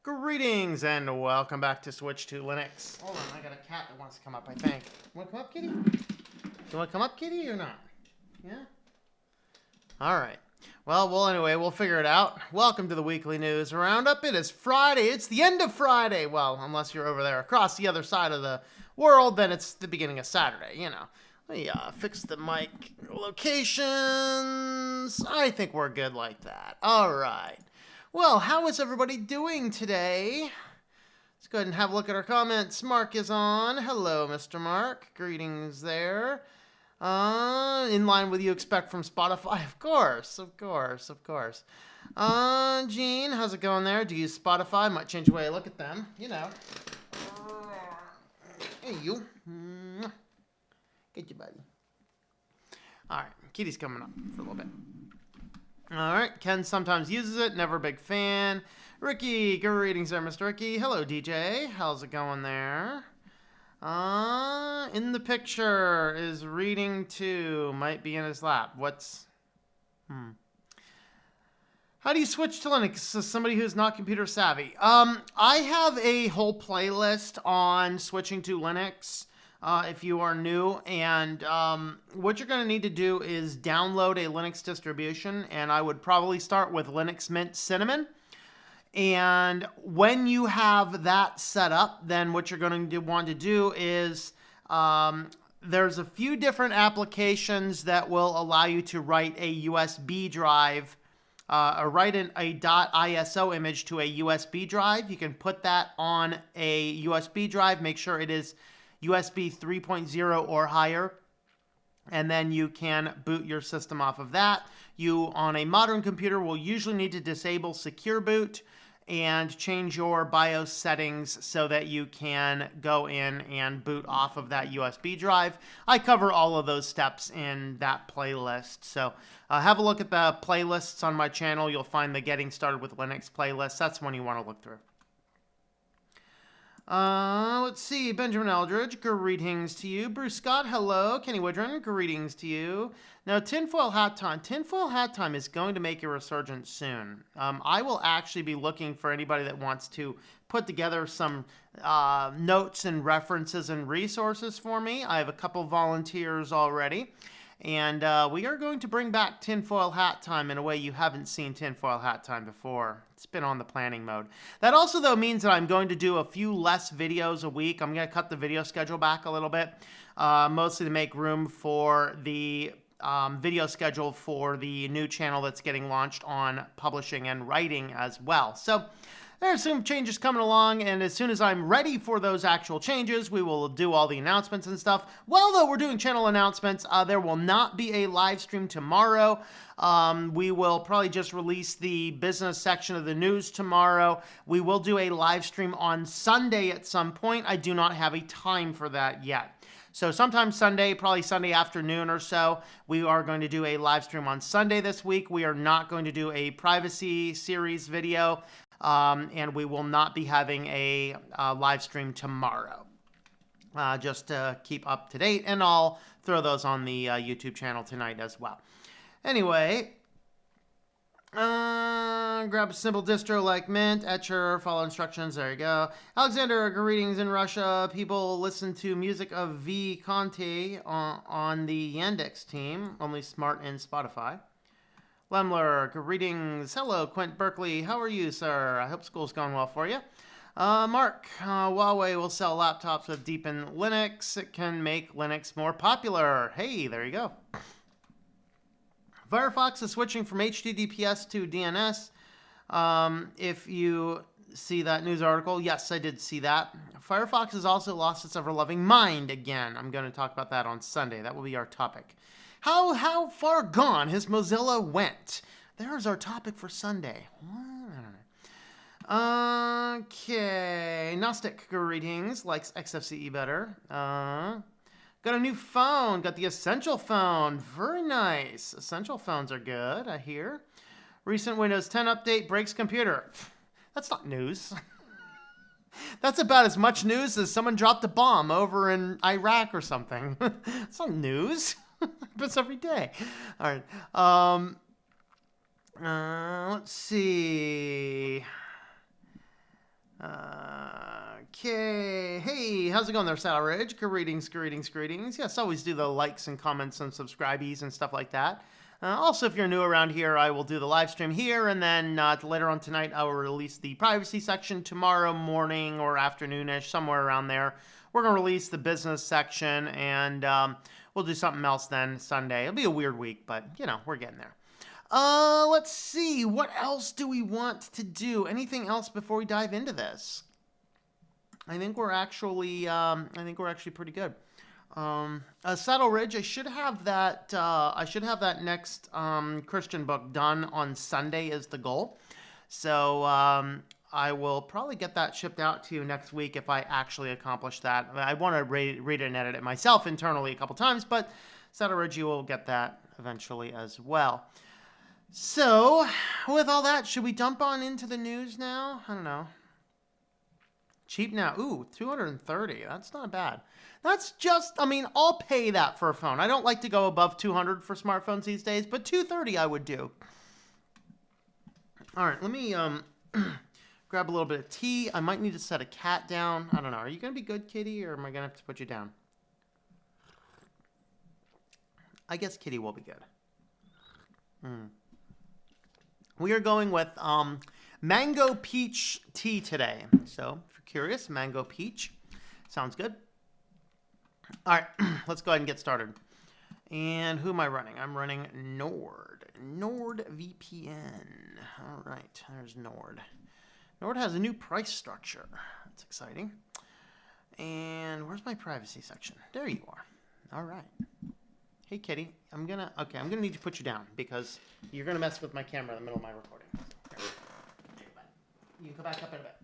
Greetings and welcome back to Switch to Linux. Hold on, I got a cat that wants to come up, I think. You want to come up, kitty? You want to come up, kitty, or not? Yeah? Alright. Well, anyway, we'll figure it out. Welcome to the weekly news roundup. It is Friday. It's the end of Friday. Well, unless you're over there across the other side of the world, then it's the beginning of Saturday, you know. Let me fix the mic locations. I think we're good like that. Alright. Well, how is everybody doing today? Let's go ahead and have a look at our comments. Mark is on. Hello, Mr. Mark. Greetings there. In line with you expect from Spotify. Of course. Gene, how's it going there? Do you use Spotify? Might change the way I look at them. You know. Hey, you. Get you, buddy. All right. Kitty's coming up for a little bit. All right, Ken sometimes uses it, never a big fan. Ricky, greetings there, Mr. Ricky. Hello, DJ. How's it going there? In the picture is reading too. Might be in his lap. How do you switch to Linux as somebody who's not computer savvy? I have a whole playlist on switching to Linux. If you are new, and what you're going to need to do is download a Linux distribution, and I would probably start with Linux Mint Cinnamon. And when you have that set up, then what you're going to want to do is there's a few different applications that will allow you to write a USB drive, or write a .iso image to a USB drive. You can put that on a USB drive, make sure it is USB 3.0 or higher, and then you can boot your system off of that. You, on a modern computer, will usually need to disable Secure Boot and change your BIOS settings so that you can go in and boot off of that USB drive. I cover all of those steps in that playlist, so have a look at the playlists on my channel. You'll find the Getting Started with Linux playlist. That's one you want to look through. Let's see. Benjamin Eldridge, greetings to you. Bruce Scott, hello. Kenny Woodron, greetings to you. Now, Tinfoil Hat Time. Tinfoil Hat Time is going to make a resurgence soon. I will actually be looking for anybody that wants to put together some notes and references and resources for me. I have a couple volunteers already. And we are going to bring back Tinfoil Hat Time in a way you haven't seen Tinfoil Hat Time before. It's been on the planning mode. That also, though, means that I'm going to do a few less videos a week. I'm going to cut the video schedule back a little bit, mostly to make room for the video schedule for the new channel that's getting launched on publishing and writing as well. So there's some changes coming along, and as soon as I'm ready for those actual changes, we will do all the announcements and stuff. Well, though we're doing channel announcements, there will not be a live stream tomorrow. We will probably just release the business section of the news tomorrow. We will do a live stream on Sunday at some point. I do not have a time for that yet. So sometime Sunday, probably Sunday afternoon or so, we are going to do a live stream on Sunday this week. We are not going to do a privacy series video. And we will not be having a live stream tomorrow, just to keep up to date, and I'll throw those on the YouTube channel tonight as well. Anyway, grab a simple distro like Mint, Etcher, follow instructions, there you go. Alexander, greetings in Russia. People listen to music of V. Conte on the Yandex team, only smart in Spotify. Lemler, greetings. Hello, Quint Berkeley. How are you, sir? I hope school's going well for you. Mark, Huawei will sell laptops with deep in Linux. It can make Linux more popular. Hey, there you go. Firefox is switching from HTTPS to DNS. If you see that news article, yes, I did see that. Firefox has also lost its ever-loving mind again. I'm going to talk about that on Sunday. That will be our topic. How far gone has Mozilla went? There's our topic for Sunday. Okay. Gnostic, greetings. Likes XFCE better. Got a new phone. Got the Essential phone. Very nice. Essential phones are good, I hear. Recent Windows 10 update breaks computer. That's not news. That's about as much news as someone dropped a bomb over in Iraq or something. It's not news. Happens every day. All right. Let's see. Okay. Hey, how's it going there, Salridge? Greetings. Yes, always do the likes and comments and subscribees and stuff like that. Also, if you're new around here, I will do the live stream here, and then later on tonight, I will release the privacy section tomorrow morning or afternoonish, somewhere around there. We're going to release the business section, and we'll do something else then Sunday. It'll be a weird week, but, we're getting there. Let's see. What else do we want to do? Anything else before we dive into this? I think we're actually pretty good. Saddle Ridge, I should have that next Christian book done on Sunday is the goal. So I will probably get that shipped out to you next week if I actually accomplish that. I want to read it and edit it myself internally a couple times, but Saddle Ridge, you will get that eventually as well. So, with all that, should we dump on into the news now? I don't know. Cheap now. Ooh, $230. That's not bad. That's just, I'll pay that for a phone. I don't like to go above $200 for smartphones these days, but $230 I would do. All right, let me grab a little bit of tea. I might need to set a cat down. I don't know. Are you going to be good, Kitty, or am I going to have to put you down? I guess Kitty will be good. We are going with mango peach tea today. So, if you're curious, mango peach. Sounds good. All right, let's go ahead and get started. And who am I running? I'm running NordVPN. All right, there's Nord. Nord has a new price structure. That's exciting. And where's my privacy section? There you are. All right. Hey, Kitty, I'm gonna need to put you down because you're gonna mess with my camera in the middle of my recording. You can go back up in a bit.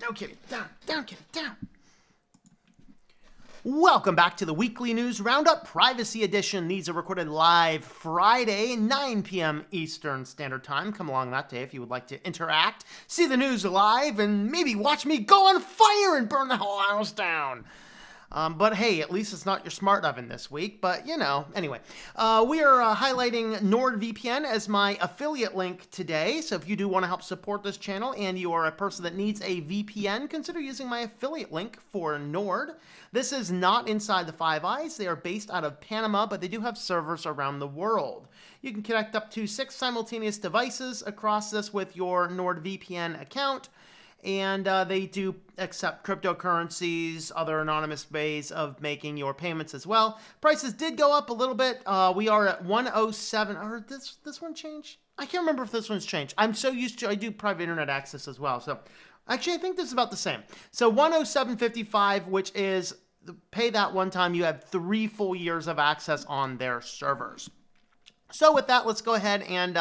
No, Kitty, down, Kitty, down. Welcome back to the weekly news Roundup Privacy Edition. These are recorded live Friday, 9 p.m. Eastern Standard Time. Come along that day if you would like to interact, see the news live, and maybe watch me go on fire and burn the whole house down. But hey, at least it's not your smart oven this week. But, anyway. We are highlighting NordVPN as my affiliate link today. So if you do want to help support this channel and you are a person that needs a VPN, consider using my affiliate link for Nord. This is not inside the Five Eyes. They are based out of Panama, but they do have servers around the world. You can connect up to 6 simultaneous devices across this with your NordVPN account. And they do accept cryptocurrencies, other anonymous ways of making your payments as well. Prices did go up a little bit. We are at 107. Or this one changed? I can't remember if this one's changed. I'm so used to, I do private internet access as well. So actually, I think this is about the same. So 107.55, which is pay that one time. You have 3 full years of access on their servers. So with that, let's go ahead and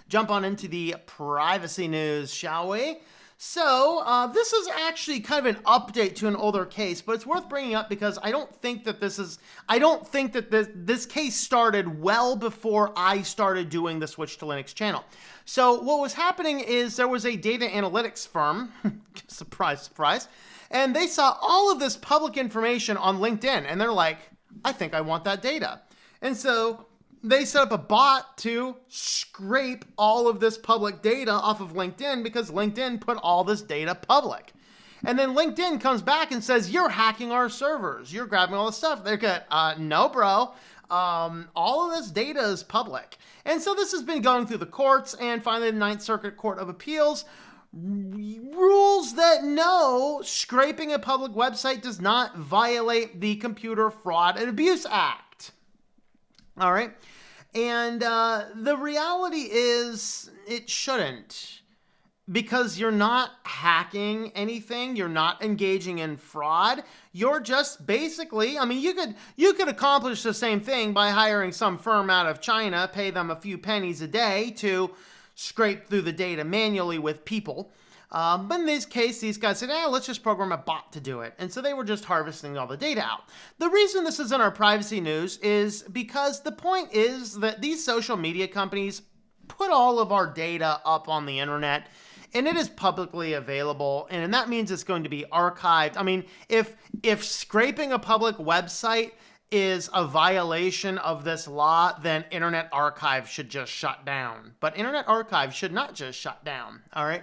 jump on into the privacy news, shall we? So, this is actually kind of an update to an older case, but it's worth bringing up because I don't think that this case started well before I started doing the Switch to Linux channel. So, what was happening is there was a data analytics firm, surprise, surprise, and they saw all of this public information on LinkedIn, and they're like, I think I want that data. And so they set up a bot to scrape all of this public data off of LinkedIn because LinkedIn put all this data public. And then LinkedIn comes back and says, you're hacking our servers. You're grabbing all this stuff. They're good. No, bro. All of this data is public. And so this has been going through the courts, and finally the Ninth Circuit Court of Appeals rules that no, scraping a public website does not violate the Computer Fraud and Abuse Act. All right. And the reality is it shouldn't, because you're not hacking anything. You're not engaging in fraud. You're just basically, you could accomplish the same thing by hiring some firm out of China, pay them a few pennies a day to scrape through the data manually with people. But in this case, these guys said, let's just program a bot to do it. And so they were just harvesting all the data out. The reason this is in our privacy news is because the point is that these social media companies put all of our data up on the internet, and it is publicly available, and that means it's going to be archived. If scraping a public website is a violation of this law, then Internet Archive should just shut down. But Internet Archive should not just shut down, all right?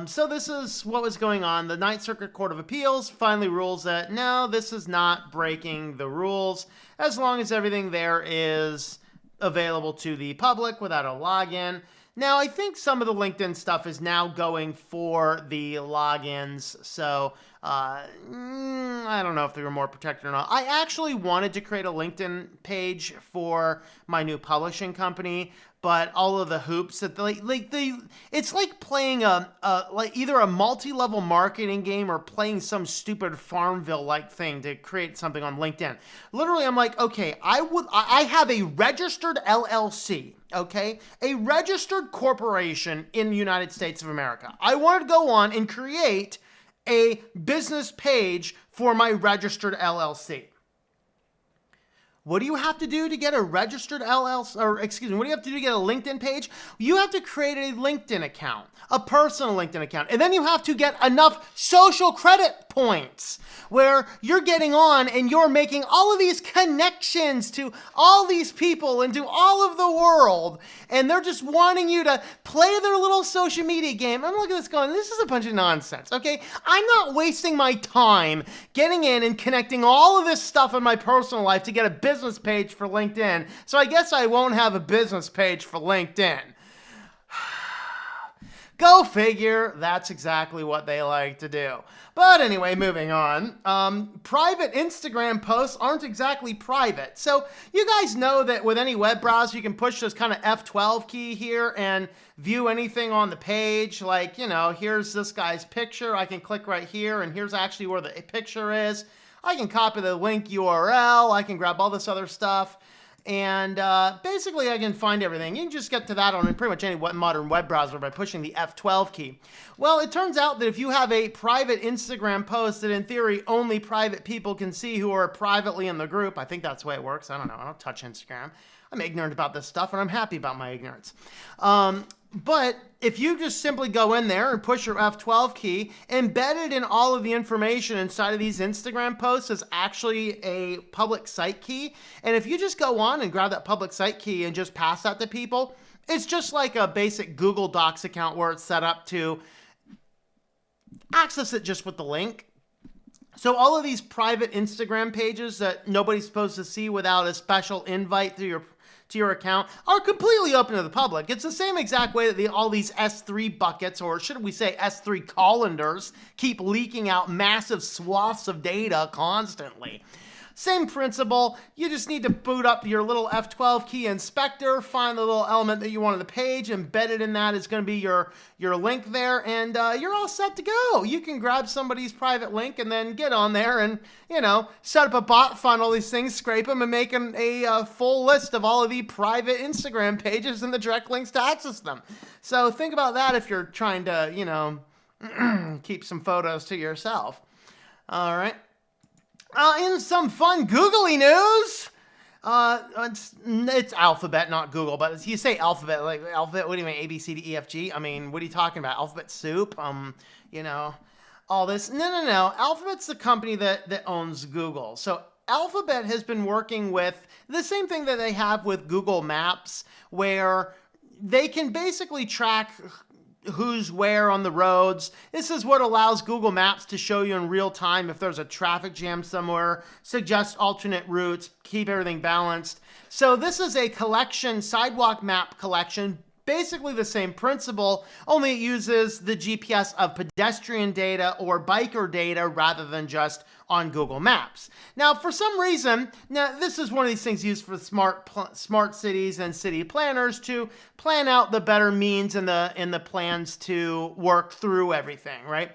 So this is what was going on. The Ninth Circuit Court of Appeals finally rules that, no, this is not breaking the rules as long as everything there is available to the public without a login. Now, I think some of the LinkedIn stuff is now going for the logins, so I don't know if they were more protected or not. I actually wanted to create a LinkedIn page for my new publishing company, but all of the hoops that it's like playing like either a multi-level marketing game or playing some stupid Farmville-like thing to create something on LinkedIn. Literally, I'm like, okay, I have a registered LLC. Okay, a registered corporation in the United States of America. I wanted to go on and create a business page for my registered LLC. What do you have to do to get a registered LLC, or excuse me, what do you have to do to get a LinkedIn page? You have to create a LinkedIn account, a personal LinkedIn account, and then you have to get enough social credit points where you're getting on and you're making all of these connections to all these people and to all of the world, and they're just wanting you to play their little social media game. I'm looking at this going, this is a bunch of nonsense, okay? I'm not wasting my time getting in and connecting all of this stuff in my personal life to get a business page for LinkedIn. So I guess I won't have a business page for LinkedIn. Go figure, that's exactly what they like to do. But anyway, moving on. Private Instagram posts aren't exactly private. So you guys know that with any web browser, you can push this kind of F12 key here and view anything on the page. Like, you know, here's this guy's picture. I can click right here, and here's actually where the picture is. I can copy the link URL. I can grab all this other stuff. And basically, I can find everything. You can just get to that on pretty much any modern web browser by pushing the F12 key. Well, it turns out that if you have a private Instagram post that in theory only private people can see who are privately in the group, I think that's the way it works. I don't know. I don't touch Instagram. I'm ignorant about this stuff, and I'm happy about my ignorance. But if you just simply go in there and push your F12 key, embedded in all of the information inside of these Instagram posts is actually a public site key. And if you just go on and grab that public site key and just pass that to people, it's just like a basic Google Docs account where it's set up to access it just with the link. So all of these private Instagram pages that nobody's supposed to see without a special invite to your account are completely open to the public. It's the same exact way that all these S3 buckets, or should we say S3 colanders, keep leaking out massive swaths of data constantly. Same principle, you just need to boot up your little F12 key inspector, find the little element that you want on the page, embedded in that is going to be your link there, and you're all set to go. You can grab somebody's private link and then get on there and, you know, set up a bot, find all these things, scrape them, and make a full list of all of the private Instagram pages and the direct links to access them. So think about that if you're trying to, you know, keep some photos to yourself. All right. In some fun googly news, it's Alphabet, not Google, but you say Alphabet, like Alphabet, what do you mean, A, B, C, D, E, F, G? I mean, what are you talking about? Alphabet soup? You know, all this. No. Alphabet's the company that owns Google. So Alphabet has been working with the same thing that they have with Google Maps, where they can basically track who's where on the roads. This is what allows Google Maps to show you in real time if there's a traffic jam somewhere, suggest alternate routes, keep everything balanced. So this is a collection, sidewalk map collection, basically the same principle, only it uses the GPS of pedestrian data or biker data rather than just on Google Maps. Now, for some reason, now this is one of these things used for smart cities and city planners to plan out the better means in the plans to work through everything, right?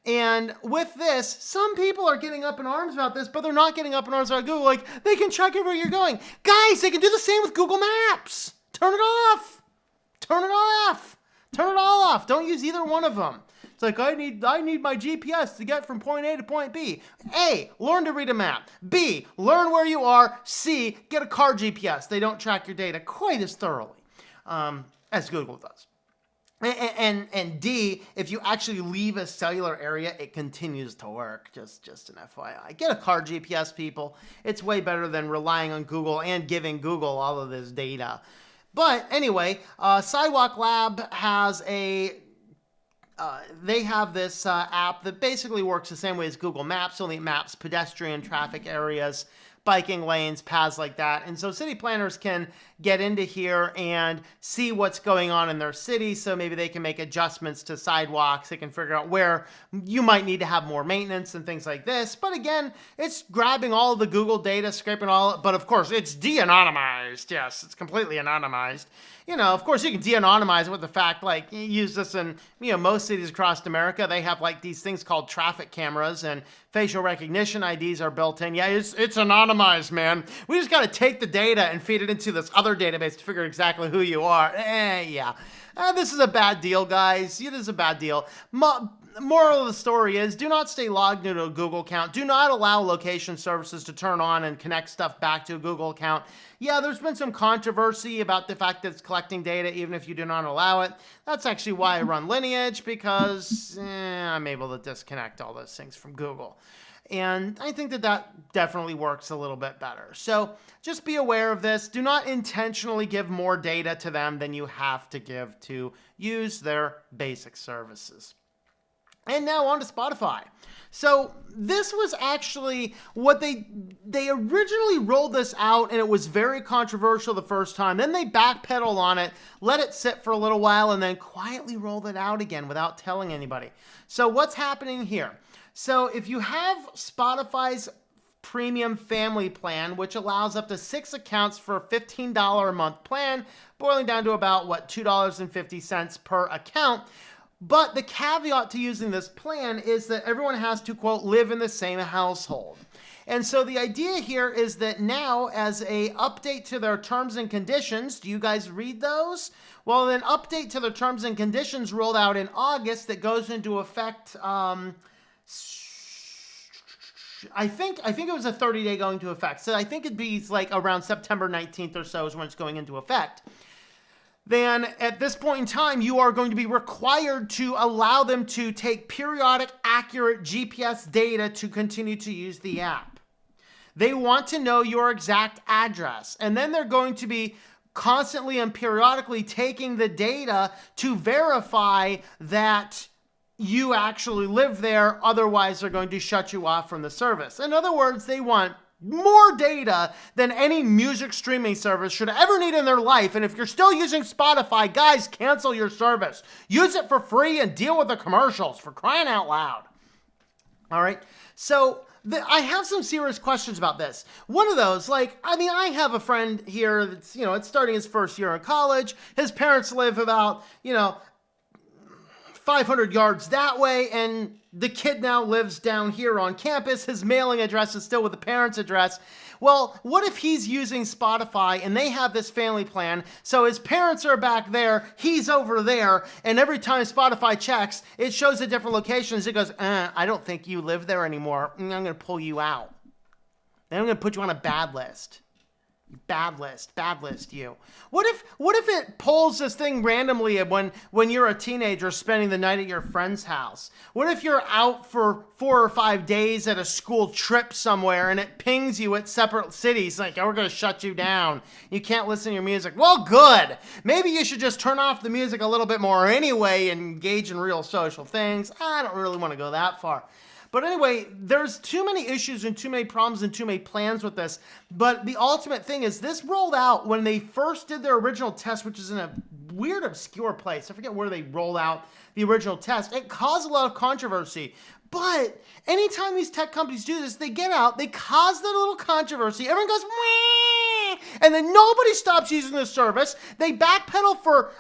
And with this, some people are getting up in arms about this, but they're not getting up in arms about Google. Like, they can track everywhere you're going. Guys, they can do the same with Google Maps. Turn it off. Turn it off. Turn it all off. Don't use either one of them. It's like, I need my GPS to get from point A to point B. A, learn to read a map. B, learn where you are. C, get a car GPS. They don't track your data quite as thoroughly as Google does. And D, if you actually leave a cellular area, it continues to work. Just an FYI. Get a car GPS, people. It's way better than relying on Google and giving Google all of this data. But anyway, Sidewalk Lab has they have this app that basically works the same way as Google Maps, only it maps pedestrian traffic areas, biking lanes, paths like that. And so city planners can get into here and see what's going on in their city. So maybe they can make adjustments to sidewalks. They can figure out where you might need to have more maintenance and things like this. But again, it's grabbing all of the Google data, scraping all, but of course it's de-anonymized. Yes, it's completely anonymized. You know, of course you can de-anonymize it with the fact, like, you use this in, most cities across America. They have like these things called traffic cameras and facial recognition IDs are built in. Yeah, it's anonymized, man. We just got to take the data and feed it into this other database to figure exactly who you are. Yeah. This is a bad deal, guys. It is a bad deal. Moral of the story is, do not stay logged into a Google account. Do not allow location services to turn on and connect stuff back to a Google account. Yeah, there's been some controversy about the fact that it's collecting data even if you do not allow it. That's actually why I run Lineage, because I'm able to disconnect all those things from Google. And I think that definitely works a little bit better. So just be aware of this. Do not intentionally give more data to them than you have to give to use their basic services. And now on to Spotify. So this was actually what they originally rolled this out, and it was very controversial the first time. Then they backpedaled on it, let it sit for a little while, and then quietly rolled it out again without telling anybody. So what's happening here? So if you have Spotify's premium family plan, which allows up to 6 accounts for a $15 a month plan, boiling down to about, $2.50 per account. But the caveat to using this plan is that everyone has to, quote, live in the same household. And so the idea here is that now, as a update to their terms and conditions, do you guys read those? Well, an update to their terms and conditions rolled out in August that goes into effect, I think it was a 30-day going to effect. So I think it'd be like around September 19th or so is when it's going into effect. Then at this point in time, you are going to be required to allow them to take periodic, accurate GPS data to continue to use the app. They want to know your exact address, and then they're going to be constantly and periodically taking the data to verify that you actually live there. Otherwise, they're going to shut you off from the service. In other words, they want more data than any music streaming service should ever need in their life. And if you're still using Spotify, guys, cancel your service. Use it for free and deal with the commercials, for crying out loud. All right. So I have some serious questions about this. One of those, I have a friend here that's, it's starting his first year in college. His parents live about, 500 yards that way, and the kid now lives down here on campus. His mailing address is still with the parents' address. Well, what if he's using Spotify and they have this family plan, so his parents are back there, he's over there, and every time Spotify checks, it shows a different locations. It goes, I don't think you live there anymore. I'm going to pull you out. Then I'm going to put you on a bad list. Bad list, you. What if it pulls this thing randomly when you're a teenager spending the night at your friend's house? What if you're out for 4 or 5 days at a school trip somewhere and it pings you at separate cities like, we're going to shut you down. You can't listen to your music. Well, good. Maybe you should just turn off the music a little bit more anyway and engage in real social things. I don't really want to go that far. But anyway, there's too many issues and too many problems and too many plans with this. But the ultimate thing is this rolled out when they first did their original test, which is in a weird, obscure place. I forget where they rolled out the original test. It caused a lot of controversy. But anytime these tech companies do this, they get out, they cause that little controversy. Everyone goes, wah! And then nobody stops using the service. They backpedal for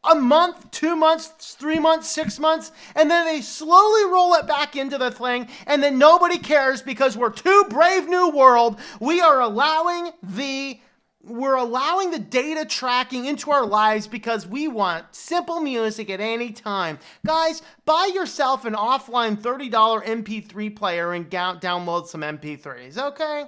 a month, 2 months, 3 months, 6 months, and then they slowly roll it back into the thing, and then nobody cares because we're too brave new world. We're allowing the data tracking into our lives because we want simple music at any time. Guys, buy yourself an offline $30 MP3 player and download some MP3s, okay?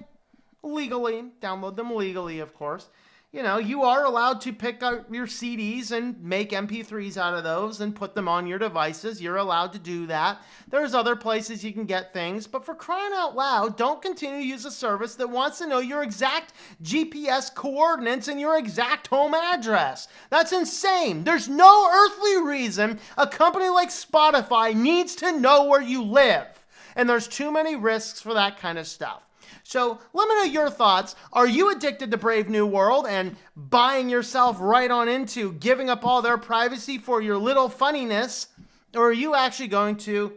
Legally. Download them legally, of course. You know, you are allowed to pick out your CDs and make MP3s out of those and put them on your devices. You're allowed to do that. There's other places you can get things, but for crying out loud, don't continue to use a service that wants to know your exact GPS coordinates and your exact home address. That's insane. There's no earthly reason a company like Spotify needs to know where you live. And there's too many risks for that kind of stuff. So let me know your thoughts. Are you addicted to Brave New World and buying yourself right on into giving up all their privacy for your little funniness? Or are you actually going to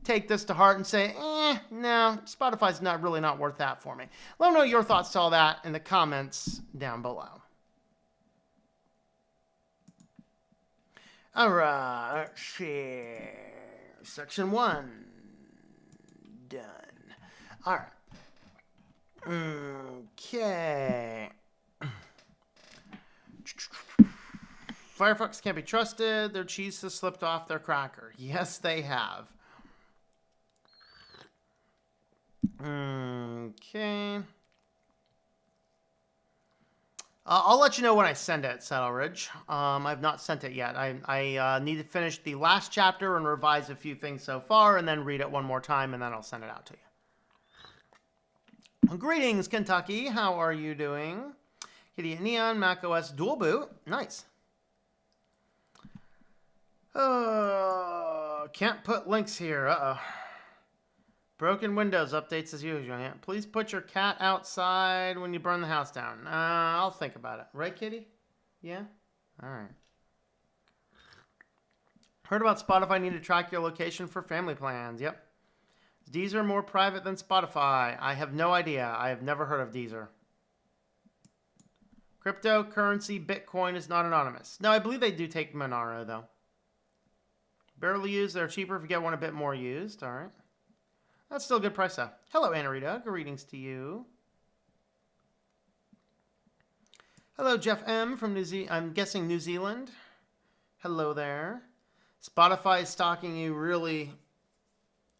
take this to heart and say, no, Spotify's really not worth that for me? Let me know your thoughts to all that in the comments down below. All right, let's see. Section 1. Done. All right. Okay. Firefox can't be trusted. Their cheese has slipped off their cracker. Yes, they have. Okay. I'll let you know when I send it, Saddle Ridge. I've not sent it yet. I need to finish the last chapter and revise a few things so far, and then read it one more time, and then I'll send it out to you. Greetings, Kentucky. How are you doing? Idiot Neon, macOS dual boot. Nice. Can't put links here. Uh-oh. Broken Windows updates as usual. Yeah. Please put your cat outside when you burn the house down. I'll think about it. Right, Kitty? Yeah? All right. Heard about Spotify need to track your location for family plans. Yep. Deezer more private than Spotify. I have no idea. I have never heard of Deezer. Cryptocurrency Bitcoin is not anonymous. No, I believe they do take Monero, though. Barely used. They're cheaper if you get one a bit more used. All right. That's still a good price, though. Hello, Anarita. Greetings to you. Hello, Jeff M. from I'm guessing New Zealand. Hello there. Spotify is stalking you really...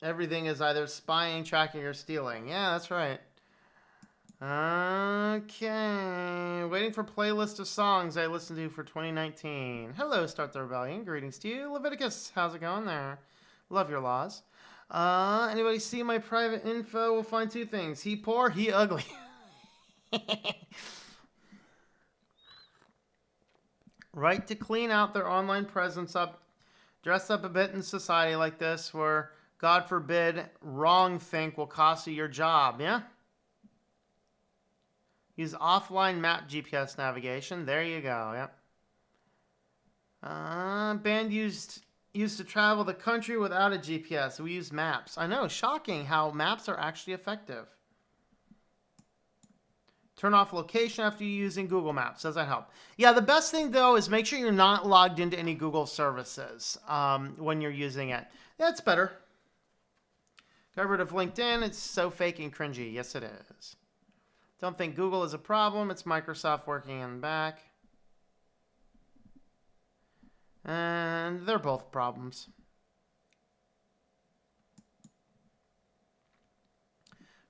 Everything is either spying, tracking, or stealing. Yeah, that's right. Okay. Waiting for playlist of songs I listened to for 2019. Hello, Start the Rebellion. Greetings to you. Leviticus, how's it going there? Love your laws. Anybody see my private info? We'll find two things. He poor, he ugly. Right to clean out their online presence up. Dress up a bit in society like this where... God forbid, wrong think will cost you your job, yeah? Use offline map GPS navigation. There you go, yep. Band used to travel the country without a GPS. We use maps. I know, shocking how maps are actually effective. Turn off location after you're using Google Maps. Does that help? Yeah, the best thing, though, is make sure you're not logged into any Google services when you're using it. That's better. Got rid of LinkedIn. It's so fake and cringy. Yes, it is. Don't think Google is a problem. It's Microsoft working in the back. And they're both problems.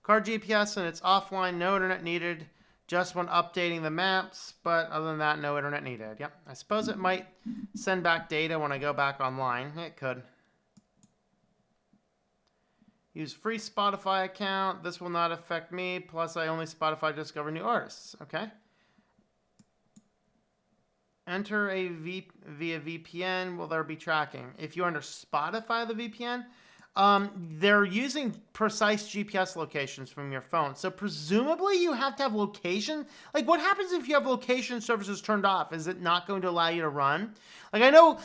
Car GPS and it's offline. No internet needed. Just when updating the maps. But other than that, no internet needed. Yep. I suppose it might send back data when I go back online. It could. Use free Spotify account. This will not affect me. Plus, I only Spotify discover new artists. Okay. Enter via VPN. Will there be tracking? If you enter Spotify, the VPN, they're using precise GPS locations from your phone. So presumably you have to have location. Like, what happens if you have location services turned off? Is it not going to allow you to run? Like, I know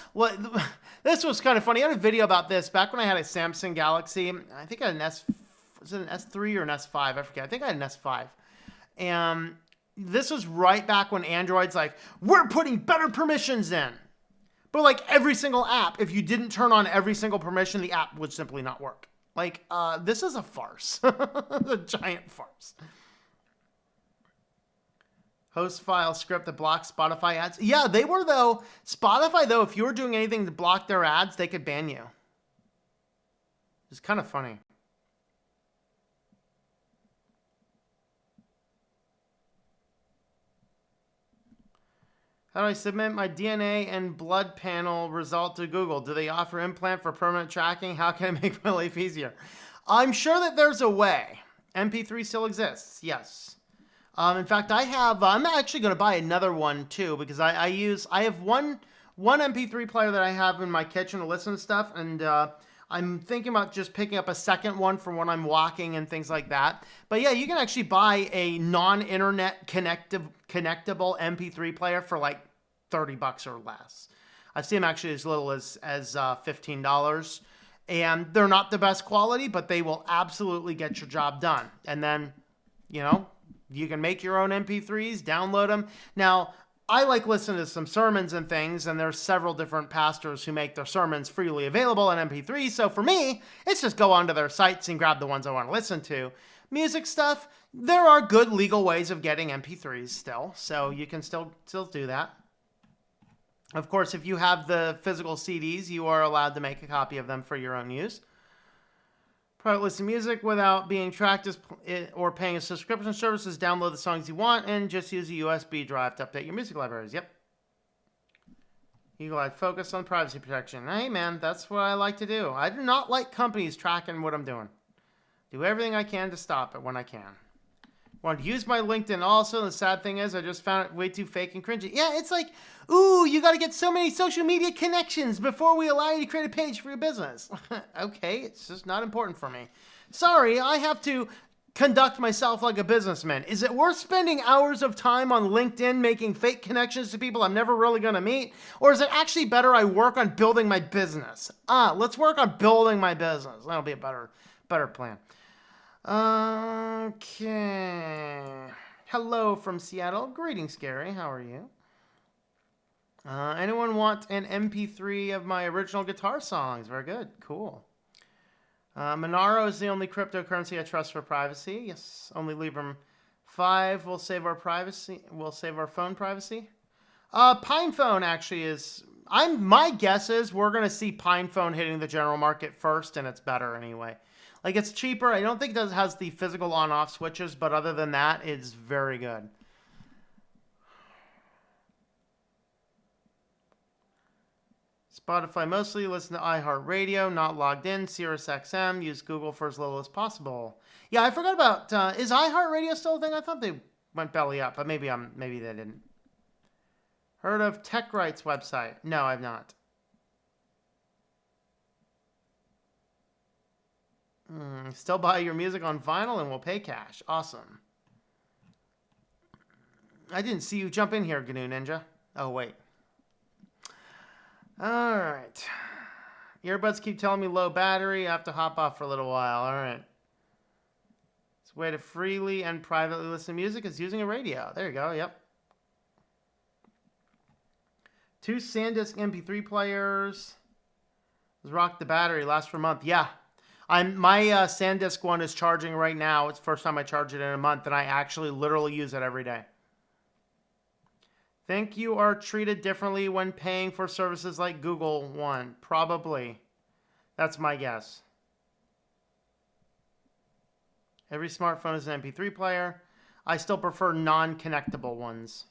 this was kind of funny. I had a video about this back when I had a Samsung Galaxy. I think I had was it an S3 or an S5? I forget. I think I had an S5. And this was right back when Android's like, we're putting better permissions in. But like every single app, if you didn't turn on every single permission, the app would simply not work. Like, this is a farce. A giant farce. Host file script that blocks Spotify ads. Yeah, they were, though. Spotify, though, if you were doing anything to block their ads, they could ban you. It's kind of funny. How do I submit my DNA and blood panel result to Google? Do they offer implant for permanent tracking? How can I make my life easier? I'm sure that there's a way. MP3 still exists, yes. In fact, I'm actually going to buy another one too, because I have one MP3 player that I have in my kitchen to listen to stuff, and I'm thinking about just picking up a second one for when I'm walking and things like that. But yeah, you can actually buy a non-internet connectable MP3 player for like $30 or less. I've seen them actually as little as $15. And they're not the best quality, but they will absolutely get your job done. And then, you can make your own MP3s, download them. Now, I like listening to some sermons and things, and there's several different pastors who make their sermons freely available in MP3. So for me, it's just go onto their sites and grab the ones I want to listen to. Music stuff, there are good legal ways of getting MP3s still, so you can still do that. Of course, if you have the physical CDs, you are allowed to make a copy of them for your own use. Private listen music without being tracked or paying a subscription services. Download the songs you want and just use a USB drive to update your music libraries. Yep. Eagle-eyed focus on privacy protection. Hey, man, that's what I like to do. I do not like companies tracking what I'm doing. Do everything I can to stop it when I can. Want to use my LinkedIn also. The sad thing is I just found it way too fake and cringy. Yeah, it's like, ooh, you got to get so many social media connections before we allow you to create a page for your business. Okay, it's just not important for me. Sorry, I have to conduct myself like a businessman. Is it worth spending hours of time on LinkedIn making fake connections to people I'm never really going to meet? Or is it actually better I work on building my business? Let's work on building my business. That'll be a better plan. Okay. Hello from Seattle. Greetings, Gary. How are you? Anyone want an MP3 of my original guitar songs? Very good. Cool. Monero is the only cryptocurrency I trust for privacy. Yes. Only Librem 5 will save our privacy. Will save our phone privacy. PinePhone actually is. My guess is we're going to see PinePhone hitting the general market first, and it's better anyway. Like, it's cheaper. I don't think it has the physical on-off switches, but other than that, it's very good. Spotify mostly. Listen to iHeartRadio. Not logged in. SiriusXM. Use Google for as little as possible. Yeah, I forgot about... is iHeartRadio still a thing? I thought they went belly up, but maybe they didn't. Heard of TechRight's website? No, I've not. Still buy your music on vinyl and we'll pay cash. Awesome. I didn't see you jump in here, GNU Ninja. Oh, wait. All right. Earbuds keep telling me low battery. I have to hop off for a little while. All right. It's a way to freely and privately listen to music is using a radio. There you go. Yep. 2 SanDisk MP3 players. Rock the battery. Lasts for a month. Yeah. My SanDisk one is charging right now. It's the first time I charge it in a month, and I actually literally use it every day. Think you are treated differently when paying for services like Google One? Probably. That's my guess. Every smartphone is an MP3 player. I still prefer non-connectable ones.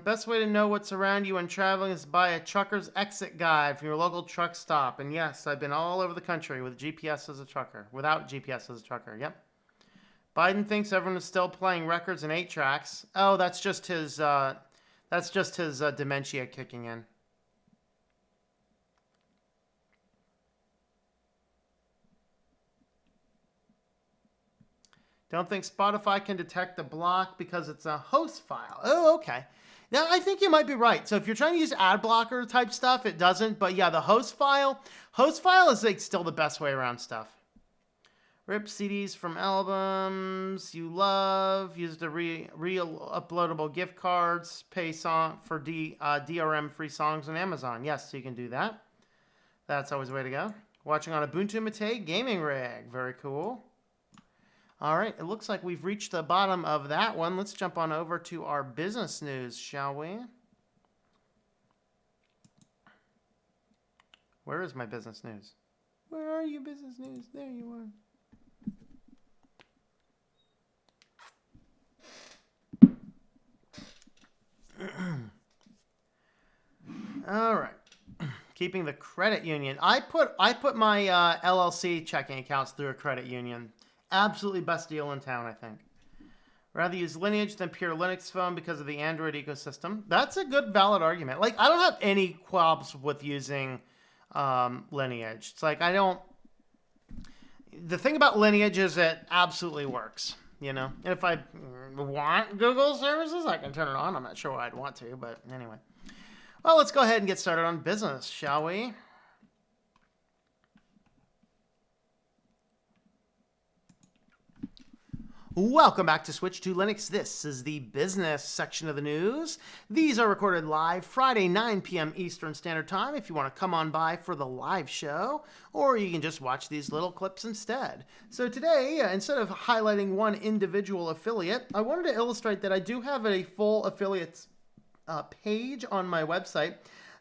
Best way to know what's around you when traveling is buy a trucker's exit guide from your local truck stop. And yes, I've been all over the country with GPS as a trucker. Without GPS as a trucker, yep. Biden thinks everyone is still playing records and 8-tracks. Oh, that's just his dementia kicking in. Don't think Spotify can detect the block because it's a host file. Oh, okay. Now, I think you might be right. So if you're trying to use ad blocker type stuff, it doesn't. But yeah, the host file is like still the best way around stuff. Rip CDs from albums you love. Use the real uploadable gift cards. Pay for DRM free songs on Amazon. Yes, so you can do that. That's always the way to go. Watching on Ubuntu Mate gaming rig. Very cool. All right, it looks like we've reached the bottom of that one. Let's jump on over to our business news, shall we? Where is my business news? Where are you, business news? There you are. All right. Keeping the credit union. I put my LLC checking accounts through a credit union. Absolutely best deal in town, I think. Rather use Lineage than pure Linux phone because of the Android ecosystem. That's a good, valid argument. Like, I don't have any qualms with using Lineage. It's like, I don't... The thing about Lineage is it absolutely works, you know? And if I want Google services, I can turn it on. I'm not sure why I'd want to, but anyway. Well, let's go ahead and get started on business, shall we? Welcome back to Switch to Linux. This is the business section of the news. These are recorded live Friday, 9 p.m. Eastern Standard Time if you want to come on by for the live show, or you can just watch these little clips instead. So today, instead of highlighting one individual affiliate, I wanted to illustrate that I do have a full affiliates page on my website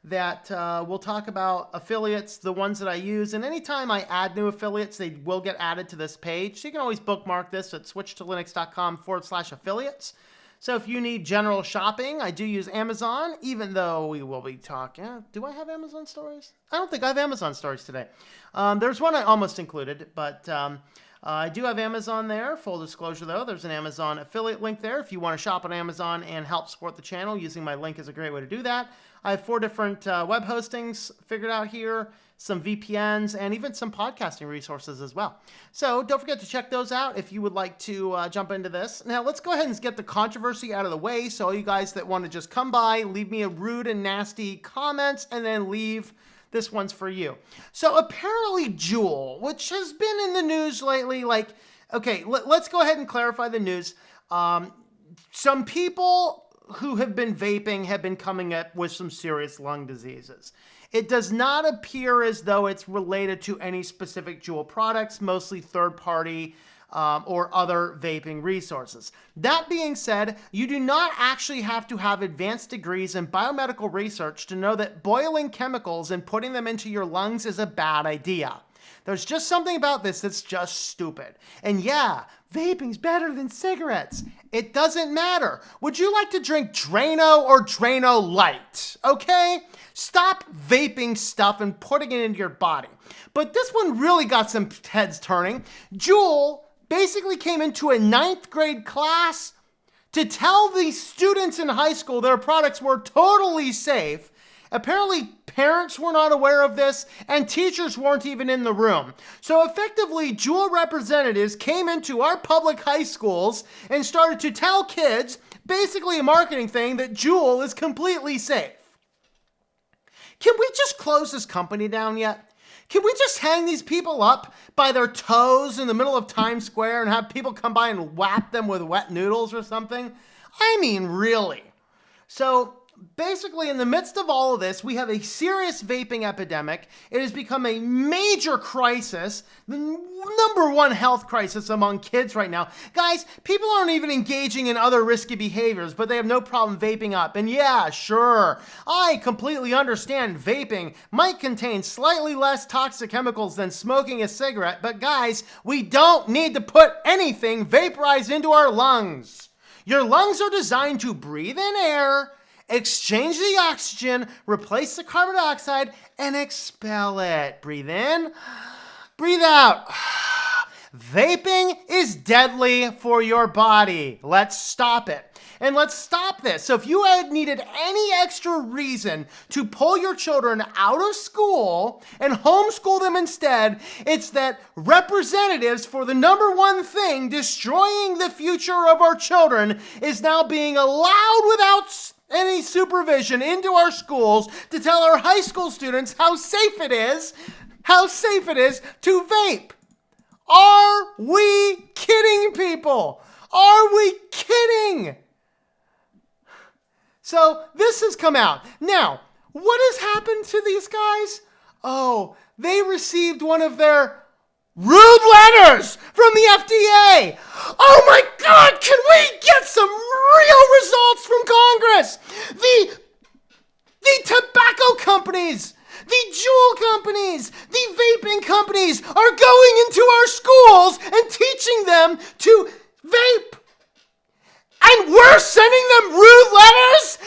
that will talk about affiliates, the ones that I use. And anytime I add new affiliates, they will get added to this page. So you can always bookmark this at switchedtolinux.com/affiliates. So if you need general shopping, I do use Amazon, even though we will be talking. Do I have Amazon stories? I don't think I have Amazon stories today. There's one I almost included, but I do have Amazon there. Full disclosure, though, there's an Amazon affiliate link there. If you want to shop on Amazon and help support the channel, using my link is a great way to do that. I have 4 different web hostings figured out here, some VPNs, and even some podcasting resources as well. So don't forget to check those out if you would like to jump into this. Now, let's go ahead and get the controversy out of the way. So all you guys that want to just come by, leave me a rude and nasty comments, and then leave. This one's for you. So apparently Juul, which has been in the news lately, like, okay, let's go ahead and clarify the news. Some people who have been vaping have been coming up with some serious lung diseases. It does not appear as though it's related to any specific Juul products, mostly third-party or other vaping resources. That being said, you do not actually have to have advanced degrees in biomedical research to know that boiling chemicals and putting them into your lungs is a bad idea. There's just something about this that's just stupid. And yeah, vaping's better than cigarettes. It doesn't matter. Would you like to drink Drano or Drano Light? Okay? Stop vaping stuff and putting it into your body. But this one really got some heads turning. Juul basically came into a 9th grade class to tell the students in high school their products were totally safe. Apparently, parents were not aware of this, and teachers weren't even in the room. So effectively, Juul representatives came into our public high schools and started to tell kids, basically a marketing thing, that Juul is completely safe. Can we just close this company down yet? Can we just hang these people up by their toes in the middle of Times Square and have people come by and whap them with wet noodles or something? I mean, really. So basically, in the midst of all of this, we have a serious vaping epidemic. It has become a major crisis, the number one health crisis among kids right now. Guys, people aren't even engaging in other risky behaviors, but they have no problem vaping up. And yeah, sure, I completely understand vaping might contain slightly less toxic chemicals than smoking a cigarette, but guys, we don't need to put anything vaporized into our lungs. Your lungs are designed to breathe in air, exchange the oxygen, replace the carbon dioxide, and expel it. Breathe in, breathe out. Vaping is deadly for your body. Let's stop it. And let's stop this. So if you had needed any extra reason to pull your children out of school and homeschool them instead, it's that representatives for the number one thing destroying the future of our children is now being allowed without any supervision into our schools to tell our high school students how safe it is to vape. Are we kidding, people? Are we kidding? So this has come out. Now, what has happened to these guys? Oh, they received one of their rude letters from the FDA. Oh my God, can we get some real results from Congress? The tobacco companies, the Juul companies, the vaping companies are going into our schools and teaching them to vape. And we're sending them rude letters?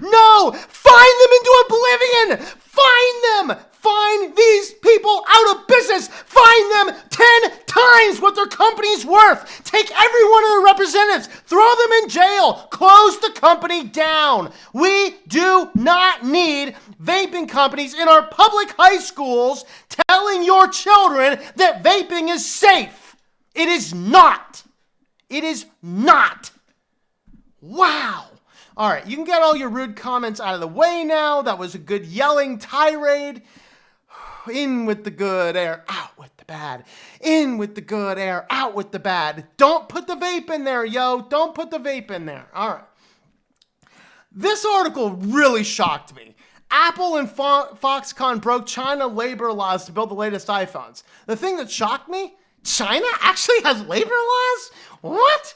No! Find them into oblivion! Find them! Find these people out of business! Find them 10 times what their company's worth! Take every one of their representatives, throw them in jail, close the company down! We do not need vaping companies in our public high schools telling your children that vaping is safe. It is not. It is not. Wow. All right, you can get all your rude comments out of the way now. That was a good yelling tirade. In with the good air, out with the bad. In with the good air, out with the bad. Don't put the vape in there, yo. Don't put the vape in there. All right. This article really shocked me. Apple and Foxconn broke China labor laws to build the latest iPhones. The thing that shocked me, China actually has labor laws? What?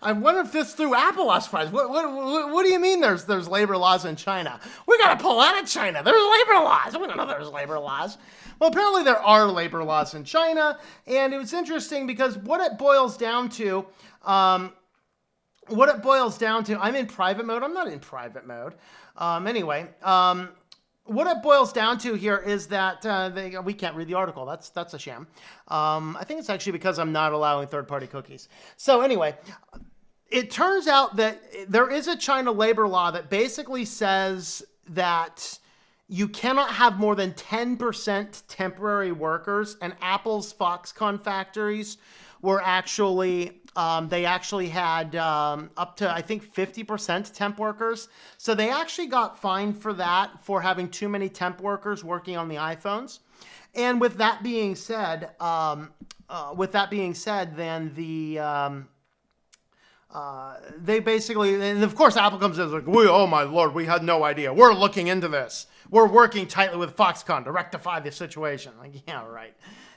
I wonder if this threw Apple off surprise. What do you mean there's labor laws in China? We got to pull out of China. There's labor laws. We don't know there's labor laws. Well, apparently there are labor laws in China, and it was interesting because what it boils down to, I'm in private mode. I'm not in private mode. What it boils down to here is that we can't read the article. That's a sham. I think it's actually because I'm not allowing third-party cookies. So anyway, it turns out that there is a China labor law that basically says that you cannot have more than 10% temporary workers, and Apple's Foxconn factories were actually, they actually had up to, I think, 50% temp workers. So they actually got fined for that, for having too many temp workers working on the iPhones. And with that being said, then they basically, and of course Apple comes in and is like, oh my Lord, we had no idea. We're looking into this. We're working tightly with Foxconn to rectify the situation. Like, yeah, right.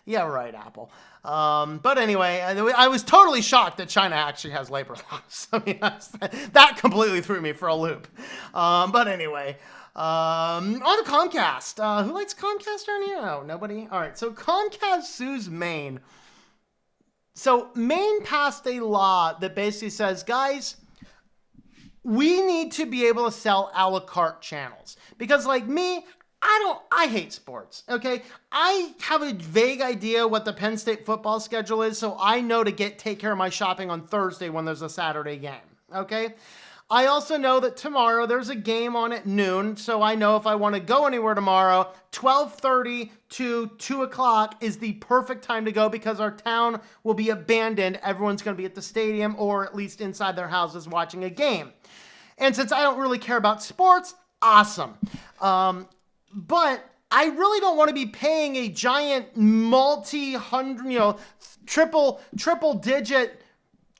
Yeah, right, Apple. But anyway, I was totally shocked that China actually has labor laws. I mean, that completely threw me for a loop. But anyway, on to Comcast. Who likes Comcast around here? Oh, nobody? All right, so Comcast sues Maine. So Maine passed a law that basically says, guys, we need to be able to sell a la carte channels. Because like me, I hate sports, okay? I have a vague idea what the Penn State football schedule is, so I know to take care of my shopping on Thursday when there's a Saturday game, okay? I also know that tomorrow there's a game on at noon, so I know if I want to go anywhere tomorrow, 12:30 to 2 o'clock is the perfect time to go because our town will be abandoned. Everyone's going to be at the stadium or at least inside their houses watching a game. And since I don't really care about sports, awesome. But I really don't want to be paying a giant multi-hundred, triple digit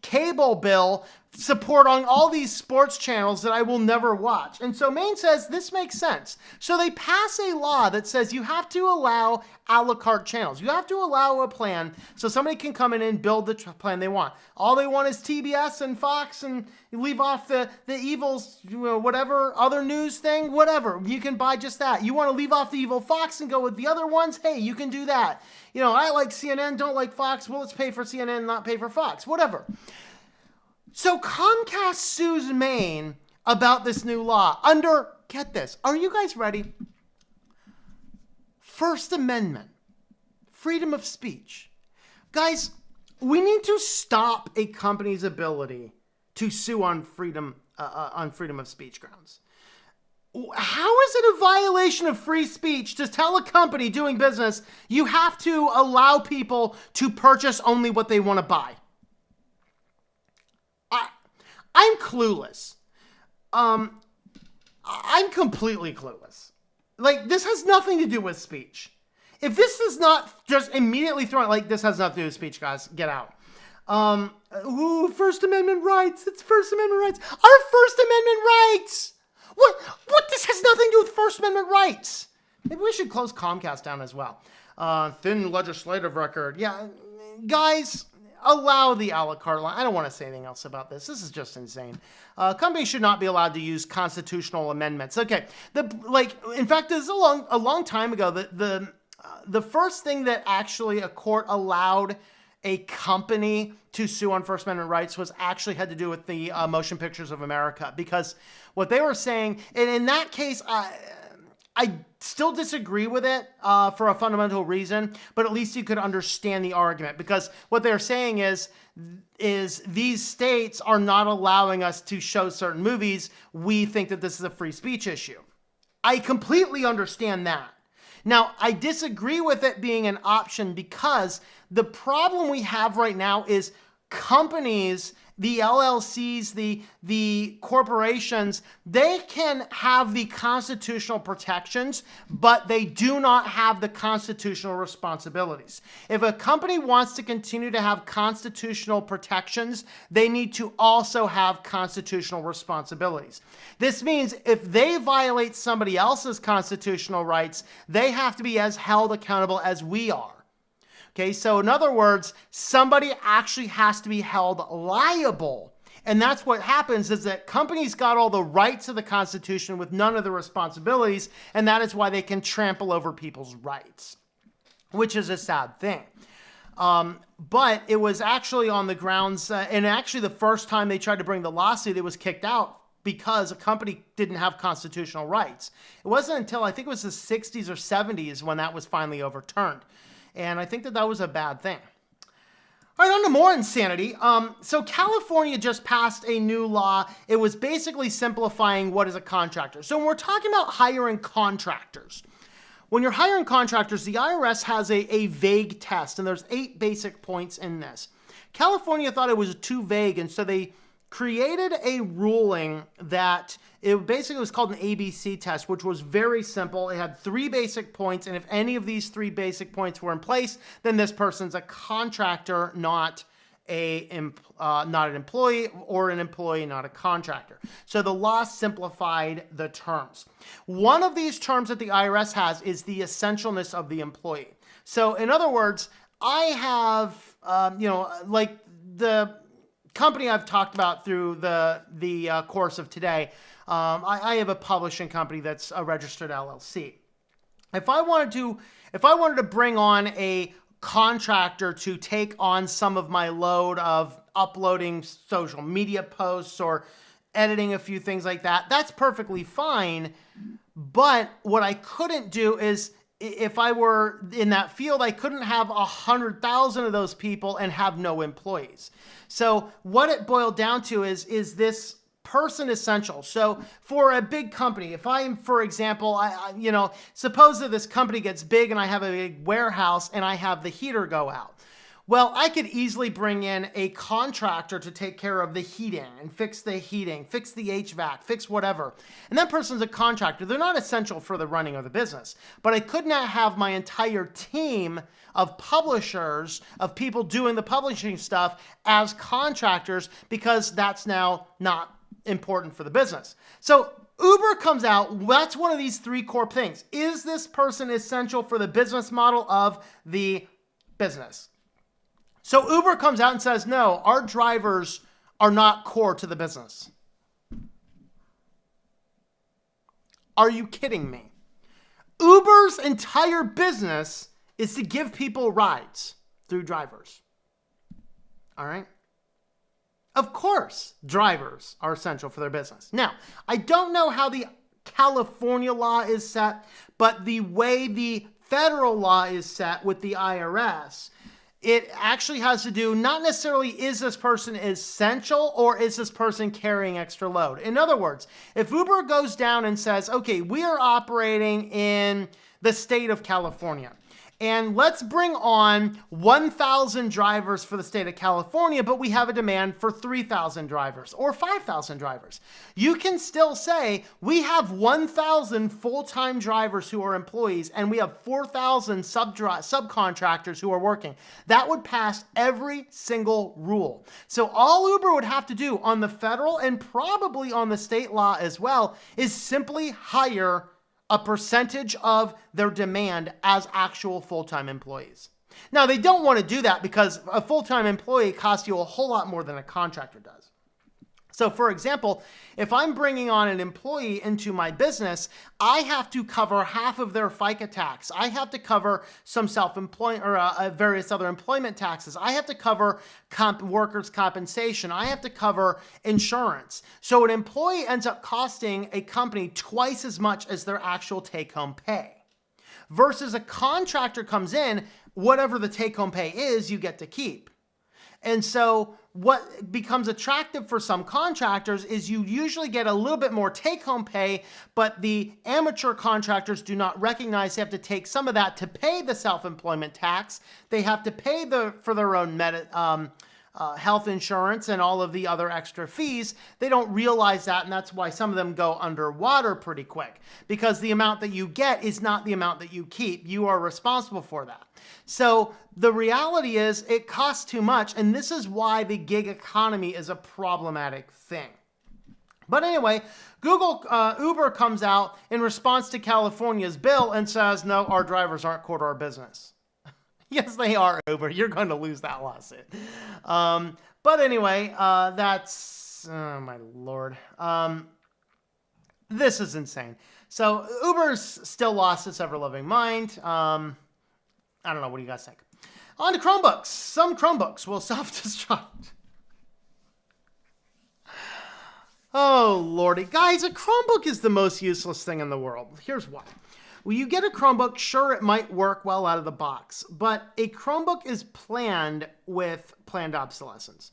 cable bill support on all these sports channels that I will never watch. And so Maine says this makes sense. So they pass a law that says you have to allow a la carte channels. You have to allow a plan so somebody can come in and build the plan they want. All they want is TBS and Fox, and you leave off the evils, whatever, other news thing, whatever. You can buy just that. You want to leave off the evil Fox and go with the other ones? Hey, you can do that. I like CNN, don't like Fox. Well, let's pay for CNN, not pay for Fox. Whatever. So Comcast sues Maine about this new law under, get this, are you guys ready? First Amendment, freedom of speech. Guys, we need to stop a company's ability to sue on freedom of speech grounds. How is it a violation of free speech to tell a company doing business you have to allow people to purchase only what they want to buy? I'm clueless. I'm completely clueless. Like, this has nothing to do with speech. If this is not just immediately thrown, like, this has nothing to do with speech, guys, get out. First Amendment rights. It's First Amendment rights. Our First Amendment rights. What? This has nothing to do with First Amendment rights. Maybe we should close Comcast down as well. Thin legislative record. Yeah, guys, allow the a la carte line. I don't want to say anything else about this. This is just insane. Companies should not be allowed to use constitutional amendments. Okay, in fact, this is a long time ago. The first thing that actually a court allowed a company to sue on First Amendment rights was actually had to do with the Motion Pictures of America, because what they were saying, and in that case, I still disagree with it for a fundamental reason, but at least you could understand the argument, because what they're saying is these states are not allowing us to show certain movies. We think that this is a free speech issue. I completely understand that. Now, I disagree with it being an option, because the problem we have right now is companies, the LLCs, the corporations, they can have the constitutional protections, but they do not have the constitutional responsibilities. If a company wants to continue to have constitutional protections, they need to also have constitutional responsibilities. This means if they violate somebody else's constitutional rights, they have to be as held accountable as we are. Okay, so in other words, somebody actually has to be held liable. And that's what happens, is that companies got all the rights of the Constitution with none of the responsibilities, and that is why they can trample over people's rights, which is a sad thing. But it was actually on the grounds, and actually the first time they tried to bring the lawsuit, it was kicked out because a company didn't have constitutional rights. It wasn't until I think it was the 60s or 70s when that was finally overturned. And I think that that was a bad thing. All right, on to more insanity. So California just passed a new law. It was basically simplifying what is a contractor. So when we're talking about hiring contractors, when you're hiring contractors, the IRS has a vague test, and there's 8 basic points in this. California thought it was too vague, and so they created a ruling that it basically was called an ABC test, which was very simple. It had 3 basic points, and if any of these 3 basic points were in place, then this person's a contractor, not an employee, or an employee, not a contractor. So the law simplified the terms. One of these terms that the IRS has is the essentialness of the employee. So in other words, I have, like the company I've talked about through the course of today, I have a publishing company that's a registered LLC. If I wanted to bring on a contractor to take on some of my load of uploading social media posts or editing a few things like that, that's perfectly fine. But what I couldn't do is, if I were in that field, I couldn't have 100,000 of those people and have no employees. So what it boiled down to is this person essential. So for a big company, if I'm, for example, suppose that this company gets big and I have a big warehouse and I have the heater go out. Well, I could easily bring in a contractor to take care of the heating and fix the heating, fix the HVAC, fix whatever. And that person's a contractor. They're not essential for the running of the business. But I could not have my entire team of publishers, of people doing the publishing stuff, as contractors, because that's now not important for the business. So Uber comes out. That's one of these 3 core things. Is this person essential for the business model of the business? So Uber comes out and says, no, our drivers are not core to the business. Are you kidding me? Uber's entire business is to give people rides through drivers. All right? Of course, drivers are essential for their business. Now, I don't know how the California law is set, but the way the federal law is set with the IRS, it actually has to do, not necessarily is this person essential or is this person carrying extra load. In other words, if Uber goes down and says, okay, we are operating in the state of California, and let's bring on 1,000 drivers for the state of California, but we have a demand for 3,000 drivers or 5,000 drivers. You can still say we have 1,000 full-time drivers who are employees and we have 4,000 subcontractors who are working. That would pass every single rule. So all Uber would have to do on the federal and probably on the state law as well is simply hire a percentage of their demand as actual full-time employees. Now, they don't want to do that because a full-time employee costs you a whole lot more than a contractor does. So for example, if I'm bringing on an employee into my business, I have to cover half of their FICA tax. I have to cover some self-employment or various other employment taxes. I have to cover workers' compensation. I have to cover insurance. So an employee ends up costing a company twice as much as their actual take-home pay. Versus a contractor comes in, whatever the take-home pay is, you get to keep. And so what becomes attractive for some contractors is you usually get a little bit more take-home pay, but the amateur contractors do not recognize they have to take some of that to pay the self-employment tax. They have to pay for their own health insurance and all of the other extra fees. They don't realize that, and that's why some of them go underwater pretty quick, because the amount that you get is not the amount that you keep. You are responsible for that. So the reality is it costs too much, and this is why the gig economy is a problematic thing. But anyway, Uber comes out in response to California's bill and says, no, our drivers aren't core to our business. Yes, they are, Uber. You're going to lose that lawsuit. But anyway, that's, oh my Lord. This is insane. So Uber's still lost its ever-loving mind. I don't know. What do you guys think? On to Chromebooks. Some Chromebooks will self-destruct. Oh, Lordy. Guys, a Chromebook is the most useless thing in the world. Here's why. When you get a Chromebook, sure, it might work well out of the box, but a Chromebook is planned with planned obsolescence,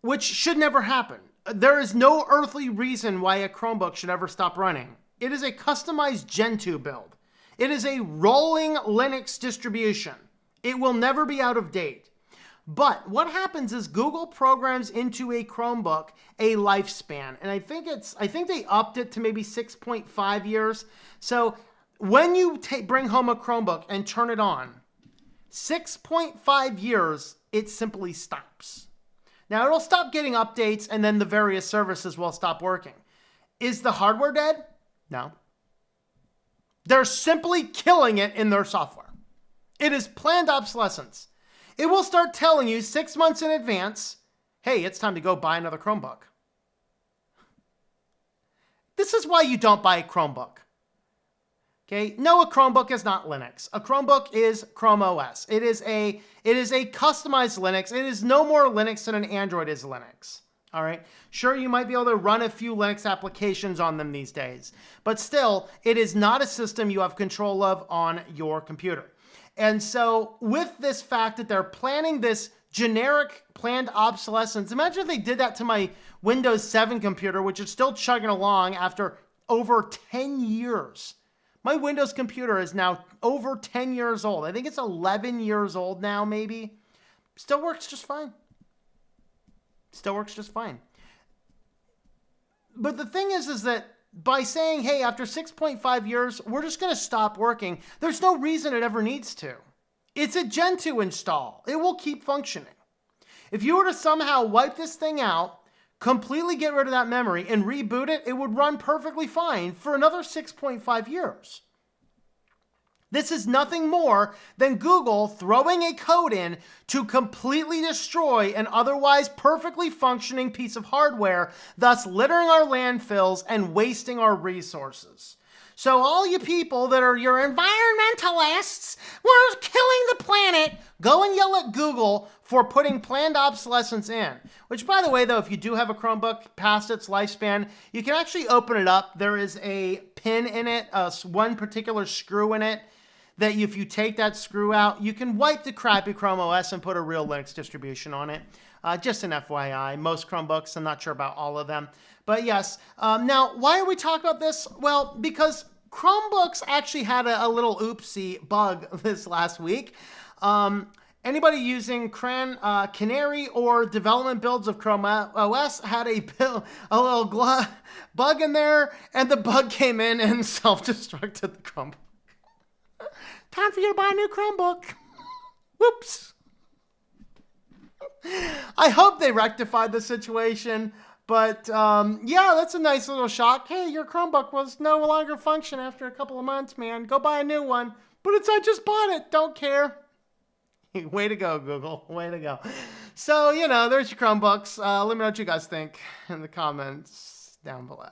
which should never happen. There is no earthly reason why a Chromebook should ever stop running. It is a customized Gentoo build. It is a rolling Linux distribution. It will never be out of date. But what happens is Google programs into a Chromebook a lifespan, and I think they upped it to maybe 6.5 years. So when you bring home a Chromebook and turn it on, 6.5 years, it simply stops. Now, it'll stop getting updates, and then the various services will stop working. Is the hardware dead? No. They're simply killing it in their software. It is planned obsolescence. It will start telling you 6 months in advance, hey, it's time to go buy another Chromebook. This is why you don't buy a Chromebook. Okay? No, a Chromebook is not Linux. A Chromebook is Chrome OS. It is a customized Linux. It is no more Linux than an Android is Linux. All right? Sure, you might be able to run a few Linux applications on them these days, but still, it is not a system you have control of on your computer. And so with this fact that they're planning this generic planned obsolescence, imagine if they did that to my Windows 7 computer, which is still chugging along after over 10 years. My Windows computer is now over 10 years old. I think it's 11 years old now, maybe. Still works just fine. Still works just fine. But the thing is that by saying, hey, after 6.5 years, we're just going to stop working, there's no reason it ever needs to. It's a Gentoo install. It will keep functioning. If you were to somehow wipe this thing out, completely get rid of that memory, and reboot it, it would run perfectly fine for another 6.5 years. This is nothing more than Google throwing a code in to completely destroy an otherwise perfectly functioning piece of hardware, thus littering our landfills and wasting our resources. So all you people that are your environmentalists, we're killing the planet, go and yell at Google for putting planned obsolescence in. Which, by the way, though, if you do have a Chromebook past its lifespan, you can actually open it up. There is a pin in it, one particular screw in it, that if you take that screw out, you can wipe the crappy Chrome OS and put a real Linux distribution on it. Just an FYI. Most Chromebooks, I'm not sure about all of them. But yes, now, why are we talking about this? Well, because Chromebooks actually had a little oopsie bug this last week. Anybody using Canary or development builds of Chrome OS had a little bug in there, and the bug came in and self-destructed the Chromebook. Time for you to buy a new Chromebook. Whoops. I hope they rectified the situation, but yeah, that's a nice little shock. Hey, your Chromebook was no longer function after a couple of months, man. Go buy a new one. But I just bought it. Don't care. Way to go, Google. Way to go. So, you know, there's your Chromebooks. Let me know what you guys think in the comments down below.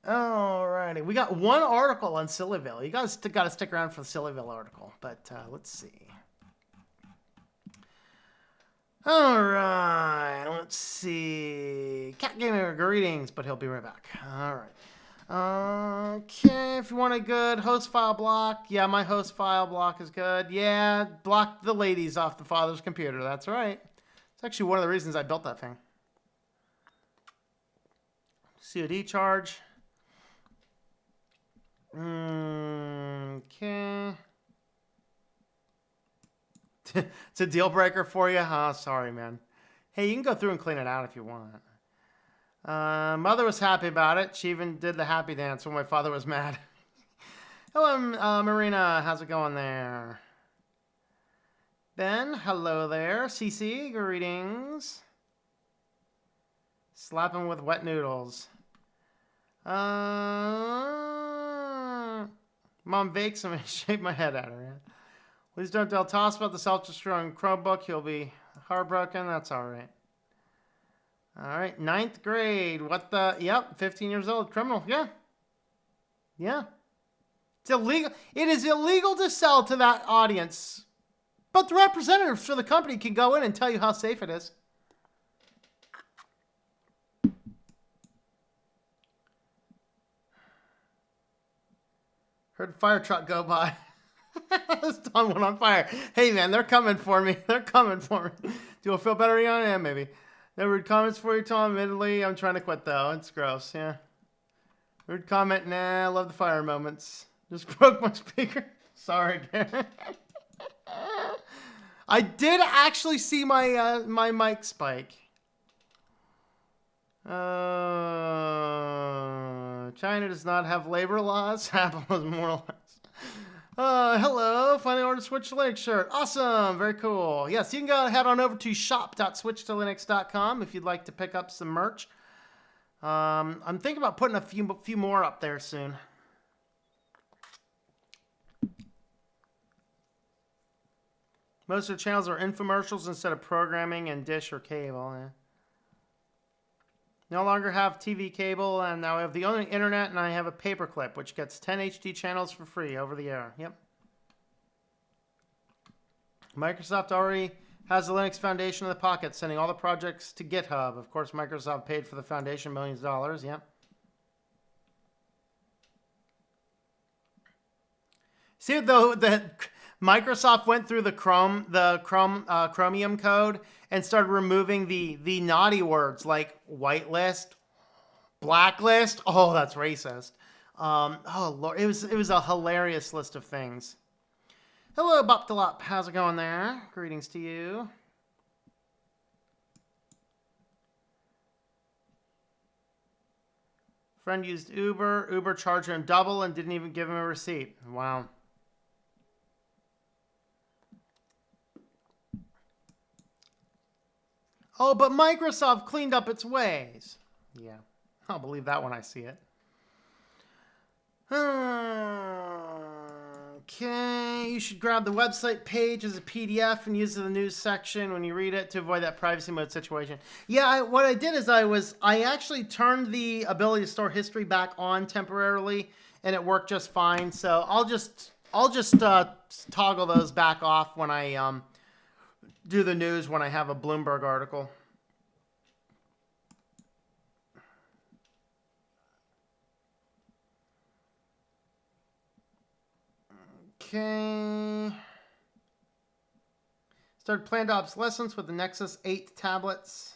Alrighty, we got one article on Sillyville. You guys got to stick around for the Sillyville article, but let's see. Alright, let's see. Cat Gamer, greetings, but he'll be right back. Alright. Okay, if you want a good host file block, yeah, my host file block is good. Yeah, block the ladies off the father's computer, that's right. It's actually one of the reasons I built that thing. COD charge. Okay. It's a deal breaker for you? Oh, sorry, man. Hey, you can go through and clean it out if you want. Mother was happy about it. She even did the happy dance when my father was mad. Hello, Marina. How's it going there? Ben, hello there. CC, greetings. Slap him with wet noodles. Mom bakes him and shake my head at her. Please don't tell Toss about the self-destroying Chromebook. He'll be heartbroken. That's all right. All right, 9th grade. What the? Yep, 15 years old. Criminal. Yeah. Yeah. It's illegal. It is illegal to sell to that audience. But the representatives for the company can go in and tell you how safe it is. Heard a fire truck go by. This Tom went on fire. Hey, man, they're coming for me. They're coming for me. Do I feel better, Ian? Yeah, maybe. No rude comments for you, Tom. Admittedly, I'm trying to quit, though. It's gross, yeah. Rude comment, nah, I love the fire moments. Just broke my speaker. Sorry, Darren. I did actually see my my mic spike. China does not have labor laws. Apple is more or less. Hello, finally ordered Switch to Linux shirt. Awesome, very cool. Yes, you can go head on over to shop.switchedtolinux.com if you'd like to pick up some merch. I'm thinking about putting a few more up there soon. Most of the channels are infomercials instead of programming and dish or cable. Yeah. No longer have TV cable, and now I have the only internet, and I have a paperclip, which gets 10 HD channels for free over the air. Yep. Microsoft already has the Linux Foundation in the pocket, sending all the projects to GitHub. Of course, Microsoft paid for the foundation millions of dollars. Yep. See, though, that Microsoft went through the Chromium code and started removing the naughty words like whitelist, blacklist. Oh, that's racist. Oh Lord, it was a hilarious list of things. Hello, Boptalop. How's it going there? Greetings to you. Friend used Uber. Uber charged him double and didn't even give him a receipt. Wow. Oh, but Microsoft cleaned up its ways. Yeah, I'll believe that when I see it. Okay, you should grab the website page as a PDF and use it in the news section when you read it to avoid that privacy mode situation. Yeah, what I did is I actually turned the ability to store history back on temporarily, and it worked just fine. So I'll just toggle those back off when I do the news when I have a Bloomberg article. Okay. Started planned obsolescence with the Nexus 8 tablets.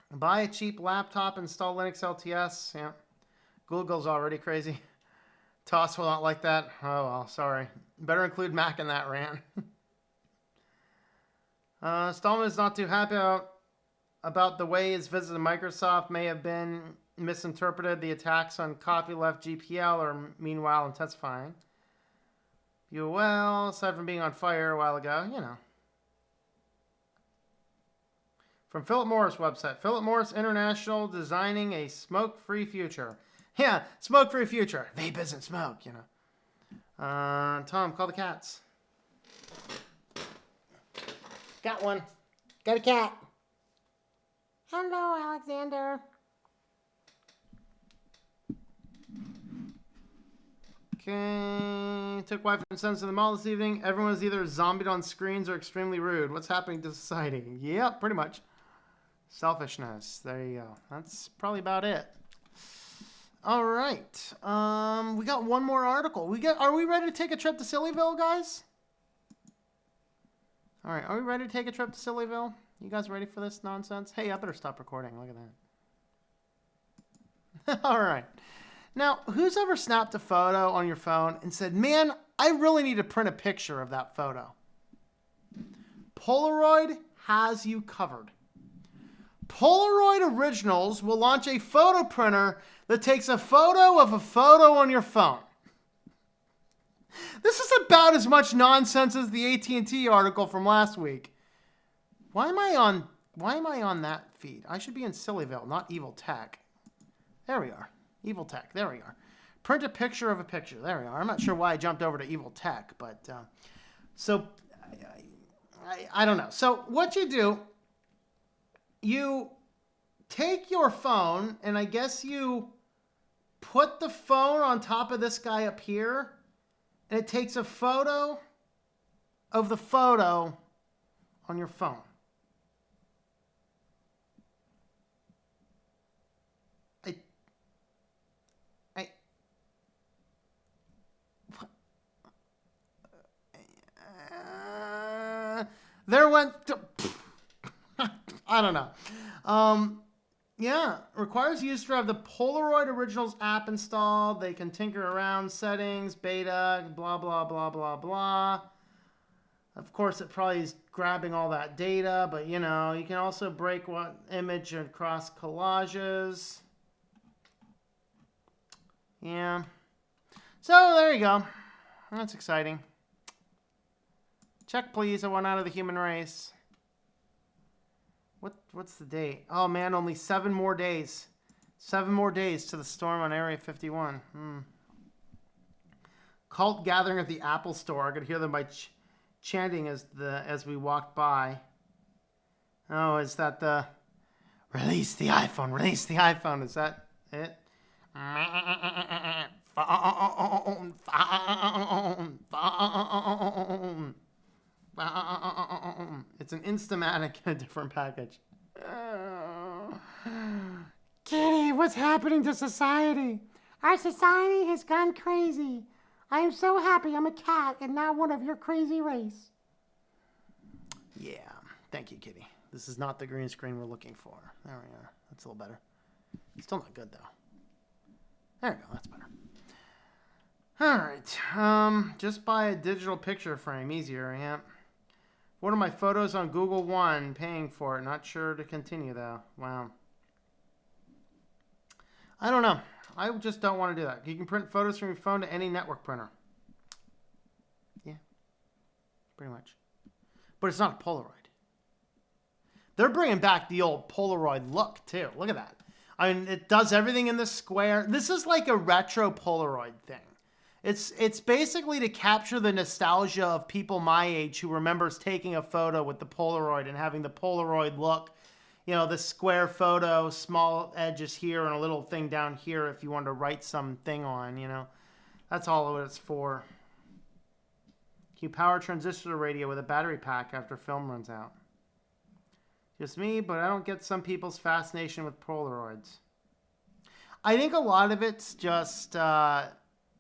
Buy a cheap laptop, install Linux LTS. Yeah. Google's already crazy. Toss will not like that. Oh, well, sorry. Better include Mac in that rant. Stallman is not too happy about the way his visit to Microsoft may have been misinterpreted. The attacks on copyleft GPL are meanwhile intensifying. You well, aside from being on fire a while ago, you know. From Philip Morris website. Philip Morris International designing a smoke-free future. Yeah, smoke-free future. Vape isn't smoke, you know. Tom, call the cats. Got one. Got a cat. Hello, Alexander. Okay. Took wife and sons to the mall this evening. Everyone is either zombied on screens or extremely rude. What's happening to society? Yeah, pretty much. Selfishness. There you go. That's probably about it. All right. We got one more article. Are we ready to take a trip to Sillyville, guys? All right. Are we ready to take a trip to Sillyville? You guys ready for this nonsense? Hey, I better stop recording. Look at that. All right. Now, who's ever snapped a photo on your phone and said, man, I really need to print a picture of that photo? Polaroid has you covered. Polaroid Originals will launch a photo printer that takes a photo of a photo on your phone. This is about as much nonsense as the AT&T article from last week. Why am I on that feed? I should be in Sillyville, not Evil Tech. There we are. Evil Tech. There we are. Print a picture of a picture. There we are. I'm not sure why I jumped over to Evil Tech, but so I don't know. So what you do, you take your phone and I guess you put the phone on top of this guy up here and it takes a photo of the photo on your phone. There went to, I don't know. Yeah, requires users to have the Polaroid Originals app installed. They can tinker around settings, beta, blah, blah, blah, blah, blah. Of course, it probably is grabbing all that data, but you know, you can also break what image across collages. Yeah. So there you go. That's exciting. Check, please. I want out of the human race. What's the date? Oh, man, only 7 more days. 7 more days to the storm on Area 51. Cult gathering at the Apple Store. I could hear them by chanting as we walked by. Oh, is that the... Release the iPhone. Release the iPhone. Is that it? Phone. Phone. Phone. It's an Instamatic in a different package. Kitty, what's happening to society? Our society has gone crazy. I am so happy I'm a cat and not one of your crazy race. Yeah, thank you, Kitty. This is not the green screen we're looking for. There we are. That's a little better. Still not good, though. There we go. That's better. All right. Just buy a digital picture frame. Easier, yeah. One of my photos on Google One, paying for it. Not sure to continue, though. Wow. I don't know. I just don't want to do that. You can print photos from your phone to any network printer. Yeah. Pretty much. But it's not a Polaroid. They're bringing back the old Polaroid look, too. Look at that. I mean, it does everything in the square. This is like a retro Polaroid thing. It's basically to capture the nostalgia of people my age who remembers taking a photo with the Polaroid and having the Polaroid look. You know, the square photo, small edges here and a little thing down here if you want to write something on, you know. That's all what it's for. Can you power a transistor radio with a battery pack after film runs out? Just me, but I don't get some people's fascination with Polaroids. I think a lot of it's just...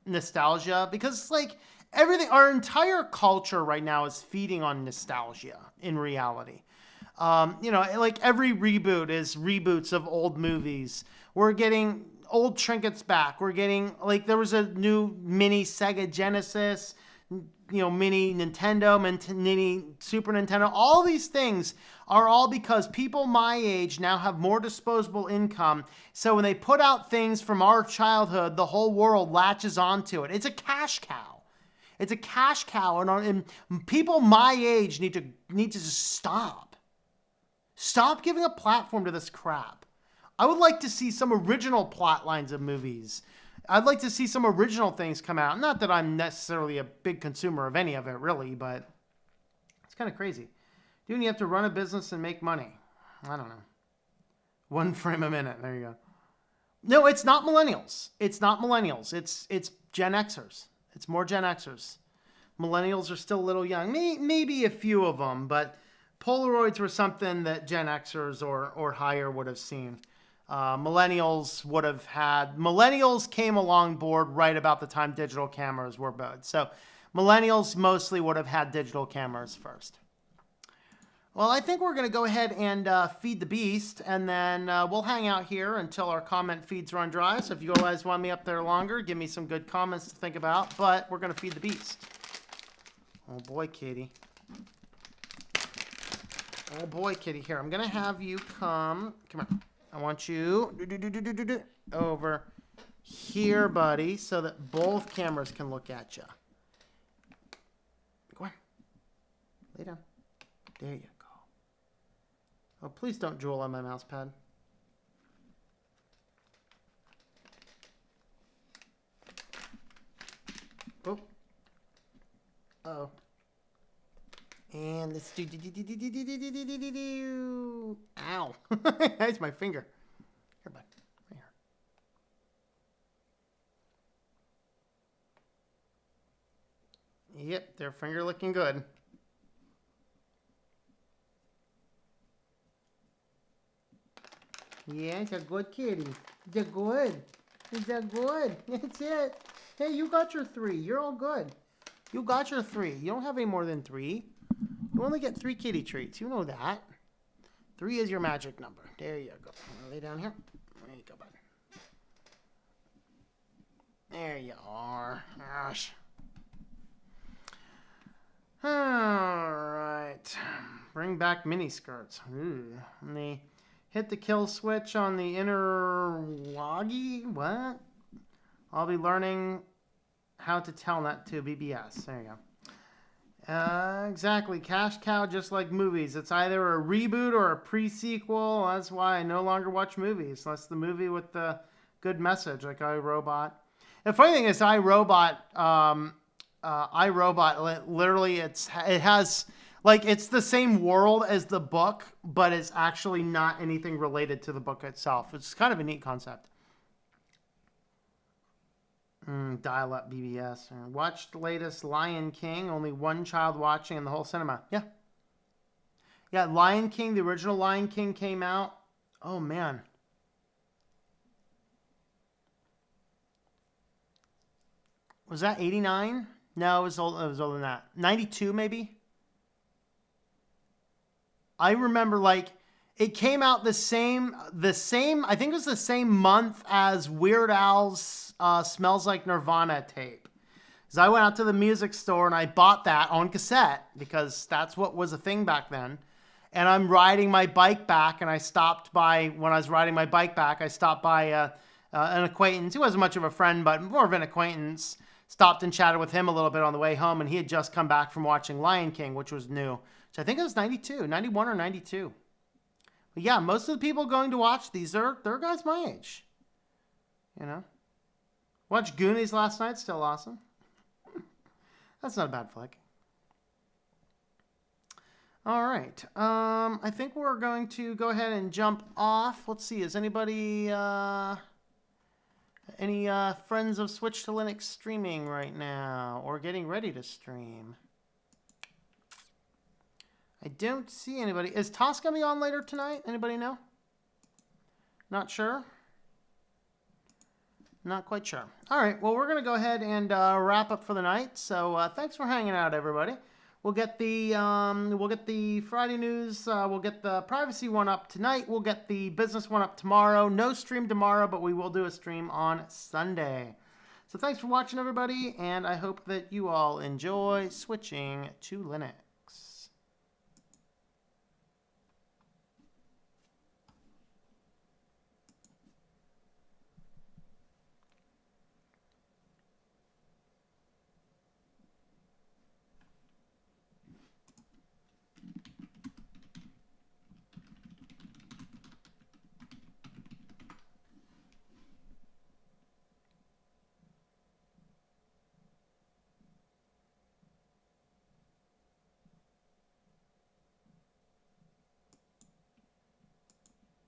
nostalgia, because like everything, our entire culture right now is feeding on nostalgia in reality. You know, like every reboot is reboots of old movies. We're getting old trinkets back. We're getting, like, there was a new mini Sega Genesis, you know, mini Nintendo, mini Super Nintendo. All these things are all because people my age now have more disposable income. So when they put out things from our childhood, the whole world latches onto it. It's a cash cow. It's a cash cow, and people my age need to just stop. Stop giving a platform to this crap. I would like to see some original plot lines of movies. I'd like to see some original things come out. Not that I'm necessarily a big consumer of any of it, really, but it's kind of crazy. Dude, you have to run a business and make money. I don't know. 1 frame a minute. There you go. No, it's not millennials. It's not millennials. It's Gen Xers. It's more Gen Xers. Millennials are still a little young. Maybe a few of them, but Polaroids were something that Gen Xers or higher would have seen. Millennials came along board right about the time digital cameras were bought. So millennials mostly would have had digital cameras first. Well, I think we're going to go ahead and feed the beast, and then we'll hang out here until our comment feeds run dry. So if you guys want me up there longer, give me some good comments to think about, but we're going to feed the beast. Oh boy, kitty. Oh boy, kitty. Here, I'm going to have you come here. I want you over here, buddy, so that both cameras can look at you. Go on. Lay down. There you go. Oh, please don't Juul on my mouse pad. Oh. Uh-oh. And let's do. Ow. That's my finger. Here, bud. Right here. Yep, their finger looking good. Yeah, it's a good kitty. It's a good. It's a good. That's it. Hey, you got your 3. You're all good. You got your 3. You don't have any more than 3. You only get 3 kitty treats. You know that. 3 is your magic number. There you go. Lay down here. There you go, bud. There you are. Gosh. All right. Bring back mini skirts. Ooh. And the hit the kill switch on the inner loggy. What? I'll be learning how to telnet to BBS. There you go. Exactly. Cash cow, just like movies. It's either a reboot or a pre-sequel. That's why I no longer watch movies. That's the movie with the good message, like iRobot. The funny thing is, iRobot, literally, it has, like, it's the same world as the book, but it's actually not anything related to the book itself. It's kind of a neat concept. Dial-up BBS. Watched the latest Lion King. Only one child watching in the whole cinema. Yeah. Yeah, Lion King, the original Lion King came out. Oh, man. Was that 89? No, it was older than that. 92, maybe? I remember, like, it came out the same, I think it was the same month as Weird Al's Smells Like Nirvana tape. Because I went out to the music store and I bought that on cassette because that's what was a thing back then. And I'm riding my bike back, and I stopped by, when I was riding my bike back, I stopped by an acquaintance. He wasn't much of a friend, but more of an acquaintance. Stopped and chatted with him a little bit on the way home, and he had just come back from watching Lion King, which was new. So I think it was 92, 91 or 92. But yeah, most of the people going to watch these they're guys my age. You know? Watched Goonies last night, still awesome. That's not a bad flick. All right. I think we're going to go ahead and jump off. Let's see. Is anybody, any friends of Switch to Linux streaming right now or getting ready to stream? I don't see anybody. Is Toss going to be on later tonight? Anybody know? Not sure? Not quite sure. All right. Well, we're going to go ahead and wrap up for the night. So thanks for hanging out, everybody. We'll get the Friday news. We'll get the privacy one up tonight. We'll get the business one up tomorrow. No stream tomorrow, but we will do a stream on Sunday. So thanks for watching, everybody, and I hope that you all enjoy switching to Linux.